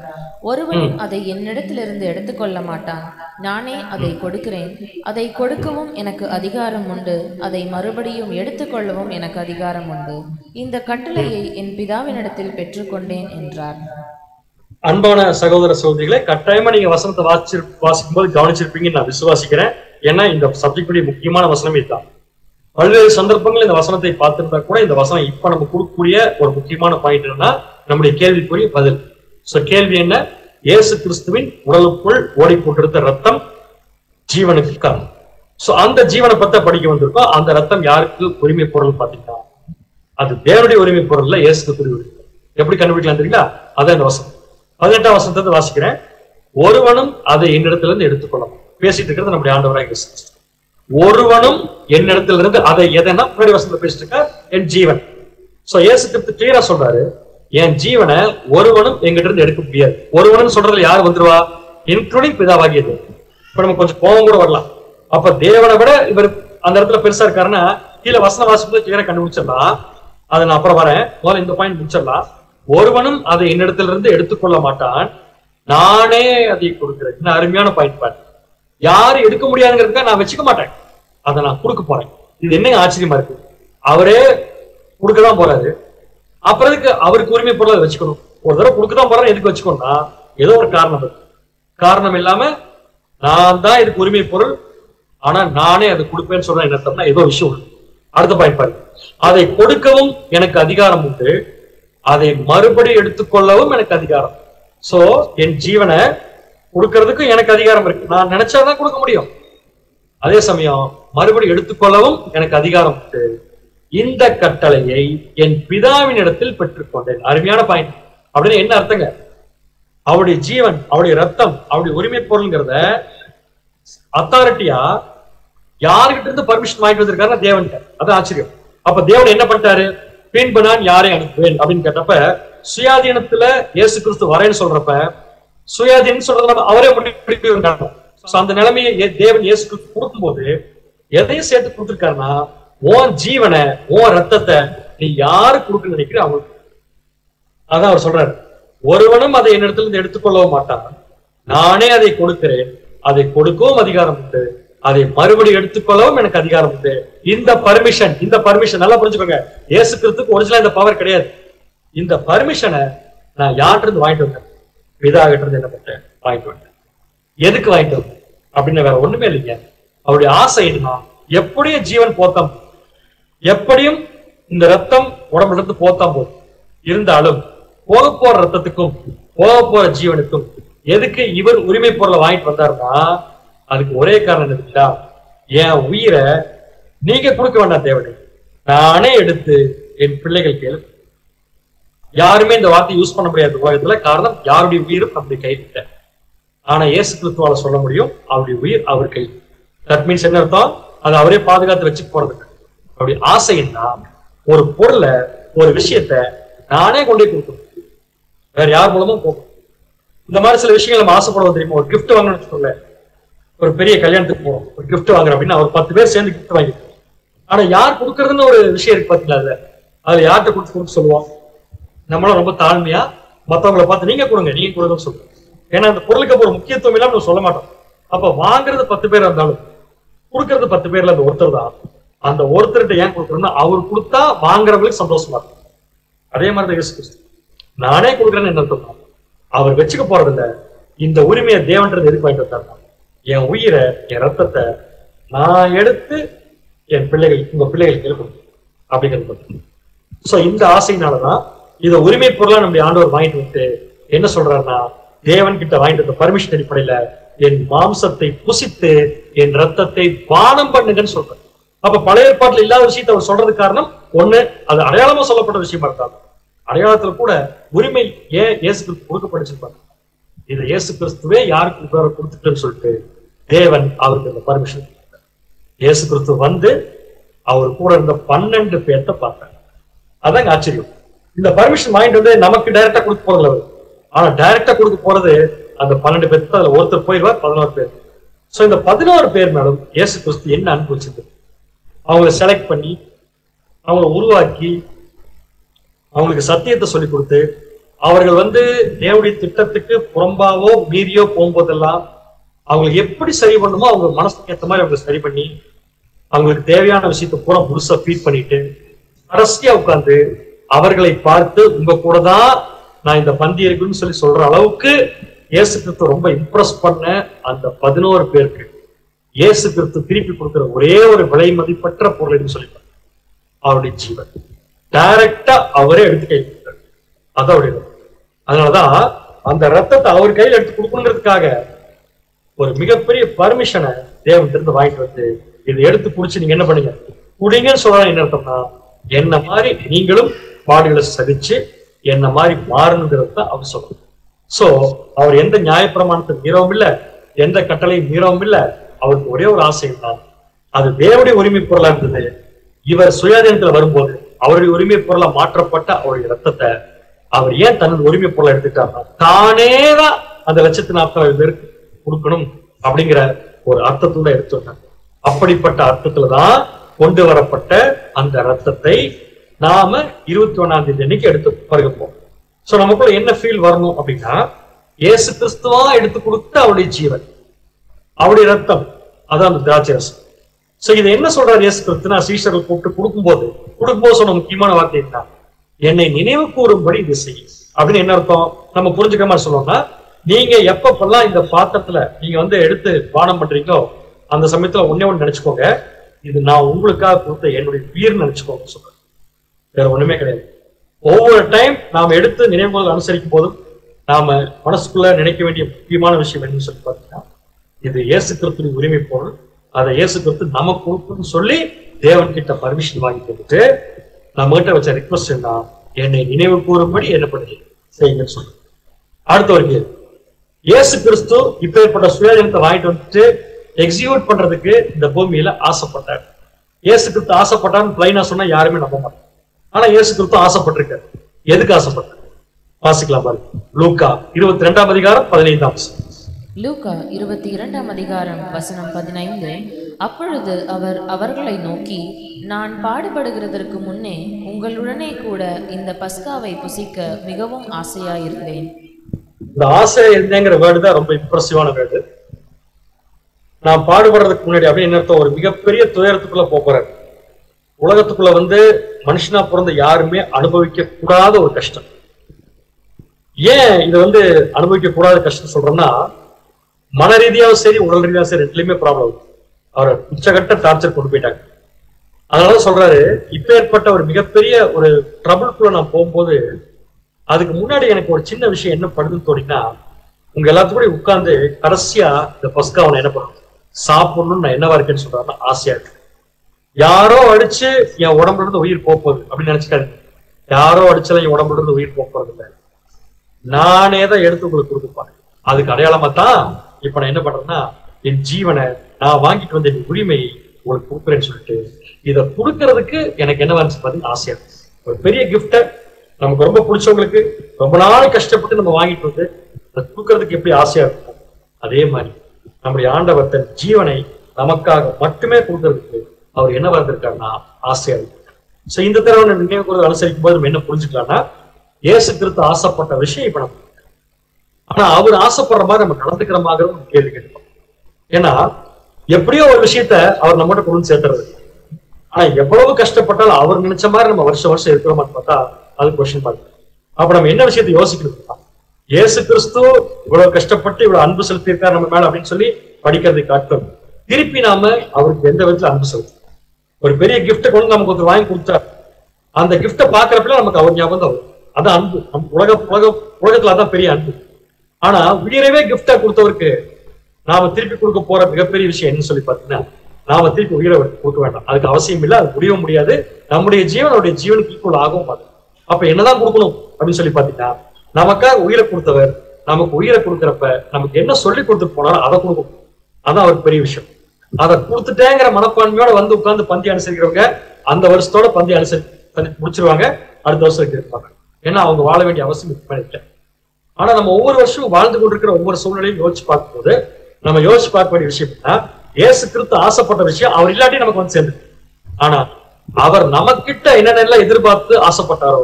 ஒருவனும் அதை என்னிடத்திலிருந்து எடுத்துக்கொள்ள மாட்டான். நானே அதை கொடுக்கிறேன். அதை கொடுக்கவும் எனக்கு அதிகாரம் உண்டு, அதை மறுபடியும் எடுத்துக்கொள்ளவும் எனக்கு அதிகாரம் உண்டு. இந்த கட்டளையை என் பிதாவினிடத்தில் பெற்றுக்கொண்டேன் என்றார். அன்பான சகோதர சகோதரிகளை, கட்டாயமா நீங்க வசனத்தை வாசிக்கும் போது கவனிச்சிருப்பீங்கன்னு நான் விசுவாசிக்கிறேன். ஏன்னா இந்த சப்ஜெக்டுடைய முக்கியமான வசனம் இதுதான். பல்வேறு சந்தர்ப்பங்கள் இந்த வசனத்தை பார்த்திருந்தா கூட இந்த வசனம் இப்ப நம்ம கொடுக்கக்கூடிய ஒரு முக்கியமான பாயிண்ட் என்னன்னா நம்முடைய கேள்விக்குரிய பதில். சோ கேள்வி என்ன? இயேசு கிறிஸ்துவின் உடலுக்குள் ஓடிக்கொண்டிருந்த ரத்தம் ஜீவனுக்கு காரணம். சோ அந்த ஜீவனை பத்தி படிக்க வந்திருக்கோம். அந்த ரத்தம் யாருக்கு உரிமை பொருள் பாத்தீங்கன்னா அது தேவனுடைய உரிமை பொருள்ல இயேசுக்கு உரிமை. எப்படி கண்டுபிடிக்கலாம் தெரியுங்களா? அதான் இந்த வசனம். 18ஆம் வசனத்தை வாசிக்கிறேன். ஒருவனும் அதை என்னிடத்திலிருந்து எடுத்துக்கொள்ளலாம். பேசிட்டு இருக்கிறது நம்முடைய ஆண்டவராக இயேசு கிறிஸ்து. ஒருவனும் என்னிடத்திலிருந்து அதை எதனா முன்னாடி வசனத்துல பேசிட்டு இருக்க என் ஜீவன். சோ இயேசு கிறிஸ்து கிளியரா சொல்றாரு, என் ஜீவனை ஒருவனும் எங்கிட்ட இருந்து எடுக்க முடியாது. ஒருவனும் சொல்றதுல யாரு வந்துருவா? இன்க்ளூடிங் பிதாவாகியது. இப்ப நம்ம கொஞ்சம் கோபம் கூட வரலாம். அப்ப தேவனை விட இவர் அந்த இடத்துல பெருசா இருக்காருன்னா கீழே வசன வாசிப்பு கிளியரா கண்டுபிடிச்சிடலாம். அதை நான் அப்புறம் வரேன். முதல்ல இந்த பாயிண்ட் முடிச்சிடலாம். ஒருவனும் அதை என்னிடத்திலிருந்து எடுத்துக்கொள்ள மாட்டான், நானே அதை கொடுக்கிறேன். இன்னும் அருமையான பாயிண்ட். யாரும் எடுக்க முடியாதுங்கிறதுக்காக நான் வச்சுக்க மாட்டேன், அதை நான் கொடுக்க போறேன். இது என்ன ஆச்சரியமா இருக்கு? அவரே கொடுக்கதான் போறாரு, அப்புறம் அவருக்கு உரிமை பொருளை வச்சுக்கணும். ஒரு தடவை கொடுக்கதான் போறேன், எதுக்கு வச்சுக்கணும்னா ஏதோ ஒரு காரணம் இருக்கு. காரணம் இல்லாம நான் தான் இதுக்கு உரிமை பொருள், ஆனா நானே அதை கொடுப்பேன்னு சொல்றேன். என்ன அர்த்தம்னா ஏதோ விஷயம் உண்டு. அடுத்த பாயிண்ட் பாருங்க. அதை கொடுக்கவும் எனக்கு அதிகாரம் உண்டு, அதை மறுபடியும் எடுத்துக்கொள்ளவும் எனக்கு அதிகாரம். சோ என் ஜீவனை கொடுக்கறதுக்கும் எனக்கு அதிகாரம் இருக்கு. நான் நினைச்சாதான் கொடுக்க முடியும். அதே சமயம் மறுபடியும் எடுத்துக்கொள்ளவும் எனக்கு அதிகாரம் உண்டு. இந்த கட்டளையை என் பிதாவின் இடத்தில் பெற்றுக்கொண்டேன். அருமையான பாயிண்ட். அப்படின்னு என்ன அர்த்தங்க? அவருடைய ஜீவன், அவருடைய ரத்தம், அவருடைய உரிமை பொருள்ங்கிறத அத்தாரிட்டியா யாருகிட்ட இருந்து பர்மிஷன் வாங்கிட்டு வந்திருக்காருன்னா தேவன்கிட்ட. அது ஆச்சரியம். அப்ப தேவன் என்ன பண்ணிட்டாரு? பின்பு நான் யாரை அனுப்புவேன் அப்படின்னு கேட்டப்ப சுயாதீனத்துல இயேசு கிறிஸ்து வரேன்னு சொல்றப்ப சுயாதீனம் சொல்றது அவரே முடிவு. அந்த நிலைமையை தேவன் இயேசு கிறிஸ்து கொடுக்கும் போது எதையும் சேர்த்து கொடுத்திருக்காருன்னா உன் ஜீவனை, உன் ரத்தத்தை நீ யாரு கொடுக்க நினைக்கிற அவங்களுக்கு. அதான் அவர் சொல்றாரு, ஒருவனும் அதை என்னிடத்துல இருந்து எடுத்துக்கொள்ளவும் மாட்டான், நானே அதை கொடுக்கிறேன், அதை கொடுக்கவும் அதிகாரம் உண்டு, அதை மறுபடியும் எடுத்துக்கொள்ளவும் எனக்கு அதிகாரம் உண்டு. இந்த பர்மிஷன் நல்லா புரிஞ்சுக்கோங்க. இயேசு கிறிஸ்துக்கு ஒரிஜினலா இந்த பவர் கிடையாது. இந்த பர்மிஷனை நான் யார்கிட்ட இருந்து வாங்கிட்டு வந்தேன்? பிதா கிட்ட இருந்து என்ன பண்ணேன்? வாங்கிட்டு வந்தேன். எதுக்கு வாங்கிட்டு வந்தேன் அப்படின்னு வேற ஒண்ணுமே இல்லைங்க. அவருடைய ஆசை என்ன? எப்படியும் ஜீவன் போத்தாம், எப்படியும் இந்த ரத்தம் உடம்புல இருந்து போத்தாம் போதும், இருந்தாலும் போக போற ரத்தத்துக்கும் போக போற ஜீவனுக்கும் எதுக்கு இவர் உரிமை பொருளை வாங்கிட்டு வந்தாருன்னா, அதுக்கு ஒரே காரணம் இருக்குல்ல, என் உயிரை நீங்க கொடுக்க வேண்டாம் தேவனே, நானே எடுத்து என் பிள்ளைகள் கேளு. யாருமே இந்த வார்த்தை யூஸ் பண்ண முடியாது உலகத்துல. காரணம், யாருடைய உயிரும் நம்முடைய கையில. ஆனா இயேசு கிறிஸ்துவால சொல்ல முடியும், அவருடைய உயிர் அவர் கையில். தட் மீன்ஸ் என்ன அர்த்தம்? அதை அவரே பாதுகாத்து வச்சு போறது. அப்படி ஆசைன்னா ஒரு பொருளை, ஒரு விஷயத்த நானே கொண்டே கொடுக்கணும், வேற யார் மூலமும் போகும். இந்த மாதிரி சில விஷயங்கள் நம்ம ஆசைப்படுவோம் தெரியுமா? ஒரு கிஃப்ட் வாங்கணும்னு வச்சுக்கோங்க, ஒரு பெரிய கல்யாணத்துக்கு போறோம், ஒரு கிஃப்ட் வாங்குறோம் அப்படின்னா ஒரு 10 பேர் சேர்ந்து கிஃப்ட் வாங்கிக்கணும். ஆனா யார் கொடுக்கறதுன்னு ஒரு விஷயம் இருக்கு பாத்தீங்களா? அதுல யார்கிட்ட கொடுத்து சொல்லுவோம்? நம்மளும் ரொம்ப தாழ்மையா மத்தவங்களை பார்த்து நீங்க கொடுங்கன்னு சொல்லுவோம். ஏன்னா அந்த பொருளுக்கு ஒரு முக்கியத்துவம் இல்லாம நம்ம சொல்ல மாட்டோம். அப்ப வாங்குறது 10 பேர் இருந்தாலும் கொடுக்கறது 10 பேர்ல அந்த ஒருத்தர் தான். அந்த ஒருத்தர்கிட்ட ஏன் கொடுக்கணும்னா, அவர் கொடுத்தா வாங்குறவங்களுக்கு சந்தோஷமா இருக்கும். அதே மாதிரிதான் இயேசு கிறிஸ்து, நானே கொடுக்குறேன்னு என்ன அர்த்தம்? அவர் வச்சுக்க போறதில்ல. இந்த உரிமையை தேவன்றது எதுக்கு வாங்கிட்டு வந்தாருன்னா, என் உயிரை, என் ரத்தத்தை நான் எடுத்து என் பிள்ளைகள், உங்க பிள்ளைகளுக்கு இருக்கணும் அப்படிங்கிறது. சோ இந்த ஆசையினாலதான் இதை உரிமை பொருளா நம்முடைய ஆண்டவர் வாங்கிட்டு வந்து என்ன சொல்றாருன்னா, தேவன் கிட்ட வாங்கிட்டு வந்த பர்மிஷன் அடிப்படையில என் மாம்சத்தை புசித்து என் ரத்தத்தை பானம் பண்ணுங்கன்னு சொல்றாரு. அப்ப பழைய ஏற்பாட்டுல இல்லாத விஷயத்தை அவர் சொல்றதுக்கு காரணம் ஒண்ணு, அது அடையாளமா சொல்லப்பட்ட விஷயமா இருக்காங்க. அடையாளத்துல கூட உரிமை ஏன் இயேசு கிறிஸ்து கொடுக்கப்பட்டுச்சிருப்பாங்க. இது இயேசு கிறிஸ்துவே யாருக்கு கொடுத்துட்டுன்னு சொல்லிட்டு தேவன் அவருக்கு இந்த பர்மிஷன். இயேசு கிறிஸ்து வந்து அவர் கூட இருந்த 12 பேர்த்த பார்த்தார். அதாங்க ஆச்சரியம். இந்த பர்மிஷன் வாங்கிட்டு வந்து நமக்கு டைரக்டா கொடுக்க போறதுல அவர், ஆனா டைரக்டா கொடுக்க போறது அந்த 12 பேருக்கு. அதுல ஒருத்தர் போயிடுவார், 11 பேர். சோ இந்த 11 பேர் மேலும் இயேசு கிறிஸ்து என்ன அனுபவிச்சது? அவங்களை செலக்ட் பண்ணி, அவங்களை உருவாக்கி, அவங்களுக்கு சத்தியத்தை சொல்லி கொடுத்து, அவர்கள் வந்து தேவனுடைய திட்டத்துக்கு புறம்பாவோ மீறியோ போகும்போதெல்லாம் அவங்களுக்கு எப்படி சரி பண்ணுமோ அவங்க மனசுக்கு ஏற்ற மாதிரி அவங்க சரி பண்ணி, அவங்களுக்கு தேவையான விஷயத்த பூரா முழுசா ஃபீட் பண்ணிட்டு, கடைசியா உட்கார்ந்து அவர்களை பார்த்து உங்க கூட தான் நான் இந்த பந்தி இருக்குன்னு சொல்லி சொல்ற அளவுக்கு இயேசு கிறிஸ்து ரொம்ப இம்ப்ரெஸ் பண்ண அந்த 11 பேருக்கு இயேசு கிறிஸ்து திருப்பி கொடுக்கிற ஒரே ஒரு விலை மதிப்பற்ற பொருள் சொல்லிட்டார், அவருடைய ஜீவன். டைரக்டா அவரே எடுத்து கையில் கொடுத்தார். அதோடைய அதனாலதான் அந்த ரத்தத்தை அவர் கையில் எடுத்து கொடுக்கணுங்கிறதுக்காக ஒரு மிகப்பெரிய பர்மிஷனை தேவன் இருந்து வாங்கிட்டு வந்து இதை எடுத்து குடிச்சு நீங்க என்ன பண்ணுங்க, குடிங்கன்னு சொல்ற என்ன அர்த்தம்னா, என்ன மாதிரி நீங்களும் பாடுகளை சகிச்சு என்ன மாதிரி மாறணுங்கிறது தான் அவர் சொல்றாரு. சோ அவர் எந்த நியாயப்பிரமாணத்தை மீறவும் இல்லை, எந்த கட்டளையும் மீறவும் இல்லை. அவருக்கு ஒரே ஒரு ஆசை தான், அது தேவனுடைய உரிமை பொருளா இருந்தது. இவர் சுயாதீனத்துல வரும்போது அவருடைய உரிமை பொருளா மாற்றப்பட்ட அவருடைய ரத்தத்தை அவர் ஏன் தன்னுடைய உரிமை பொருளை எடுத்துட்டாருன்னா, தானேதான் அந்த 1,40,000 பேருக்கு கொடுக்கணும் அப்படிங்கிற ஒரு அர்த்தத்தோட எடுத்துட்டாங்க. அப்படிப்பட்ட அர்த்தத்துலதான் கொண்டு வரப்பட்ட அந்த ரத்தத்தை நாம 21ஆம் தேதி அன்னைக்கு எடுத்து பருகப்போம். சோ நமக்குள்ள என்ன ஃபீல் வரணும் அப்படின்னா, இயேசு கிறிஸ்துவா எடுத்து கொடுத்த அவருடைய ஜீவன், அவருடைய ரத்தம், அதான் அந்த திராட்சை ரசம். சோ இதை என்ன சொல்றாரு இயேசு கிறிஸ்து? நான் சீஷர்கள் கூப்பிட்டு கொடுக்கும்போது சொன்ன முக்கியமான வார்த்தை என்ன? என்னை நினைவு கூறும்படி இது செய்யும் அப்படின்னு. என்ன அர்த்தம் நம்ம புரிஞ்சுக்க மாதிரி சொல்லணும்னா, நீங்க எப்பப்பெல்லாம் இந்த பாத்திரத்துல நீங்க வந்து எடுத்து பானம் பண்றீங்களோ அந்த சமயத்துல ஒண்ணு நினைச்சுக்கோங்க, இது நான் உங்களுக்காக கொடுத்த என்னுடைய உயிர் நினைச்சுக்கோங்க சொல்றேன். வேற ஒண்ணுமே கிடையாது. ஒவ்வொரு டைம் நாம எடுத்து நினைவுகள் அனுசரிக்கும் போதும் நாம மனசுக்குள்ள நினைக்க வேண்டிய முக்கியமான விஷயம் என்னன்னு சொல்லி பாத்தீங்கன்னா, இது இயேசு கிறிஸ்துவின் உரிமை பொருள், அதை இயேசு கிறிஸ்து நமக்கு கொடுக்குன்னு சொல்லி தேவன் கிட்ட பர்மிஷன் வாங்கி கொடுத்து நம்ம கிட்ட வச்ச ரிக்வஸ்ட் என்ன, என்னை நினைவு கூறும்படி என்ன பண்ணி செய்யுங்கன்னு சொல்லு. அடுத்த ஒரு கேள்வி, இயேசு கிறிஸ்து இப்பேற்பட்ட சுயாதீனத்தை வாங்கிட்டு வந்துட்டு எக்ஸிக்யூட் பண்றதுக்கு இந்த பூமியில ஆசைப்பட்டார். இயேசு கிறிஸ்து ஆசைப்பட்டான்னு பிளைனா சொன்னா யாருமே நம்ப மாட்டாங்க. ஆனா இயேசு கிறிஸ்து ஆசைப்பட்டிருக்காரு. எதுக்கு ஆசைப்பட்டார் வாசிக்கலாம் பாருங்க. லூக்கா 22ஆம் அதிகாரம் 15ஆம் வசனம். லூக்கா 22ஆம் அதிகாரம் வசனம் 15. அப்பொழுது அவர் அவர்களை நோக்கி, நான் பாடுபடுகிறதற்கு முன்னே உங்களுடனே கூட இந்த பஸ்காவை புசிக்க மிகவும் ஆசையாயிருந்தேன். இந்த ஆசை இருந்தேங்கிற வேர்டு தான் ரொம்ப இம்ப்ரெசிவான வேர்டு. நான் பாடுபடுறதுக்கு முன்னாடி அப்படின்னு அர்த்தம், ஒரு மிகப்பெரிய துயரத்துக்குள்ள போறாரு. உலகத்துக்குள்ள மனுஷனா பிறந்த யாருமே அனுபவிக்க கூடாத ஒரு கஷ்டம். ஏன் இதை அனுபவிக்க கூடாத கஷ்டம் சொல்றோம்னா, மன ரீதியாவும் சரி உடல் ரீதியாவும் சரி ரெண்டுலயுமே ப்ராப்ளம். அவரை உச்சகட்ட டார்ச்சர் கொண்டு போயிட்டாங்க. அதனால சொல்றாரு, இப்ப ஏற்பட்ட ஒரு மிகப்பெரிய ஒரு ட்ரபிள்குள்ள நான் போகும்போது அதுக்கு முன்னாடி எனக்கு ஒரு சின்ன விஷயம் என்ன படுதுன்னு தோணினா, உங்க எல்லாத்துக்கூட உட்கார்ந்து கடைசியா இந்த பஸ்காவை என்ன பண்ணணும், சாப்பிடணும்னு நான் என்னவா இருக்கேன்னு சொல்றாருன்னா ஆசையா இருக்கு. யாரோ அடிச்சு என் உடம்புல இருந்து உயிர் போகுது அப்படின்னு நினைச்சுக்காது. யாரோ அடிச்சாலும் என் உடம்புல இருந்து உயிர் போறது இல்லை, நானே தான் எடுத்து உங்களுக்கு கொடுத்துப்பாங்க. அதுக்கு அடையாளமா தான் இப்ப நான் என்ன பண்றேன்னா, என் ஜீவனை நான் வாங்கிட்டு வந்த என் உரிமையை உங்களுக்கு கொடுக்குறேன்னு சொல்லிட்டு இதை கொடுக்கறதுக்கு எனக்கு என்ன வந்துச்சு பார்த்தீங்கன்னா ஆசையா இருக்கு. ஒரு பெரிய கிஃப்ட நமக்கு ரொம்ப பிடிச்சவங்களுக்கு ரொம்ப நாள் கஷ்டப்பட்டு நம்ம வாங்கிட்டு வந்து அதை கொடுக்கறதுக்கு எப்படி ஆசையா இருக்கும், அதே மாதிரி நம்முடைய ஆண்டவர் தன் ஜீவனை நமக்காக மட்டுமே கொடுக்கறதுக்கு அவர் என்ன வந்திருக்காருன்னா ஆசையா இருக்கு. சோ இந்த தடவை நினைவு கூறுதல் அனுசரிக்கும் போது நம்ம என்ன புரிஞ்சுக்கலாம்னா, இயேசு கிறிஸ்து ஆசைப்பட்ட விஷயம் இப்ப நம்ம, ஆனா அவர் ஆசைப்படுற மாதிரி நம்ம நடந்துக்கிற மாதிரி கேள்வி கேட்போம். ஏன்னா எப்படியோ ஒரு விஷயத்த அவர் நம்மகிட்ட கொண்டு சேர்த்துறது, ஆனா எவ்வளவு கஷ்டப்பட்டாலும் அவர் நினைச்ச மாதிரி நம்ம வருஷம் வருஷம் இருக்கிறோமான்னு பார்த்தா அது கொஸ்டின் மார்க். அப்ப நம்ம என்ன விஷயத்தை யோசிக்கணும், இயேசு கிறிஸ்து இவ்வளவு கஷ்டப்பட்டு இவ்வளவு அன்பு செலுத்தியிருக்காரு நம்ம மேல அப்படின்னு சொல்லி படிக்கிறதை காட்டும், திருப்பி நாம அவருக்கு எந்த விதத்துல அன்பு செலுத்தும். ஒரு பெரிய கிஃப்ட கொண்டு நமக்கு ஒருத்தர் வாங்கி கொடுத்தாரு, அந்த கிஃப்ட பாக்குறப்பல நமக்கு அவர் ஞாபகம் தான் வரும். அதான் அன்பு. உலகத்துல அதான் பெரிய அன்பு. ஆனா உயிரவே கிஃப்டா கொடுத்தவருக்கு நாம திருப்பி கொடுக்க போற மிகப்பெரிய விஷயம் என்ன சொல்லி பாத்தீங்கன்னா, நாம திருப்பி உயிரை கொடுக்க வேண்டாம், அதுக்கு அவசியம் இல்லை, அது முடியவும் முடியாது. நம்முடைய ஜீவன் அவருடைய ஜீவனுக்கு ஈக்குவல் ஆகவும் மாட்டோம். அப்ப என்னதான் கொடுக்கணும் அப்படின்னு சொல்லி பாத்தீங்கன்னா, நமக்காக உயிரை கொடுத்தவர் நமக்கு உயிரை கொடுக்குறப்ப நமக்கு என்ன சொல்லி கொடுத்துட்டு போனாலும் அதை கொடுக்கணும். அதான் அவருக்கு பெரிய விஷயம். அதை கொடுத்துட்டேங்கிற மனப்பான்மையோட உட்கார்ந்து பந்தி அனுசரிக்கிறவங்க அந்த வருஷத்தோட பந்தி முடிச்சிருவாங்க, அடுத்த வருஷம் இருப்பாங்க. ஏன்னா அவங்க வாழ வேண்டிய அவசியம் இல்லை. ஆனா நம்ம ஒவ்வொரு வருஷமும் வாழ்ந்து கொண்டிருக்கிற ஒவ்வொரு சூழ்நிலையும் யோசிச்சு பார்க்கும்போது நம்ம யோசிச்சு பார்க்க வேண்டிய விஷயம் என்ன, இயேசு கிறிஸ்து ஆசைப்பட்ட விஷயம் அவர் இல்லாட்டி நமக்கு சேர்ந்து, ஆனா அவர் நமக்கிட்ட என்னென்னலாம் எதிர்பார்த்து ஆசைப்பட்டாரோ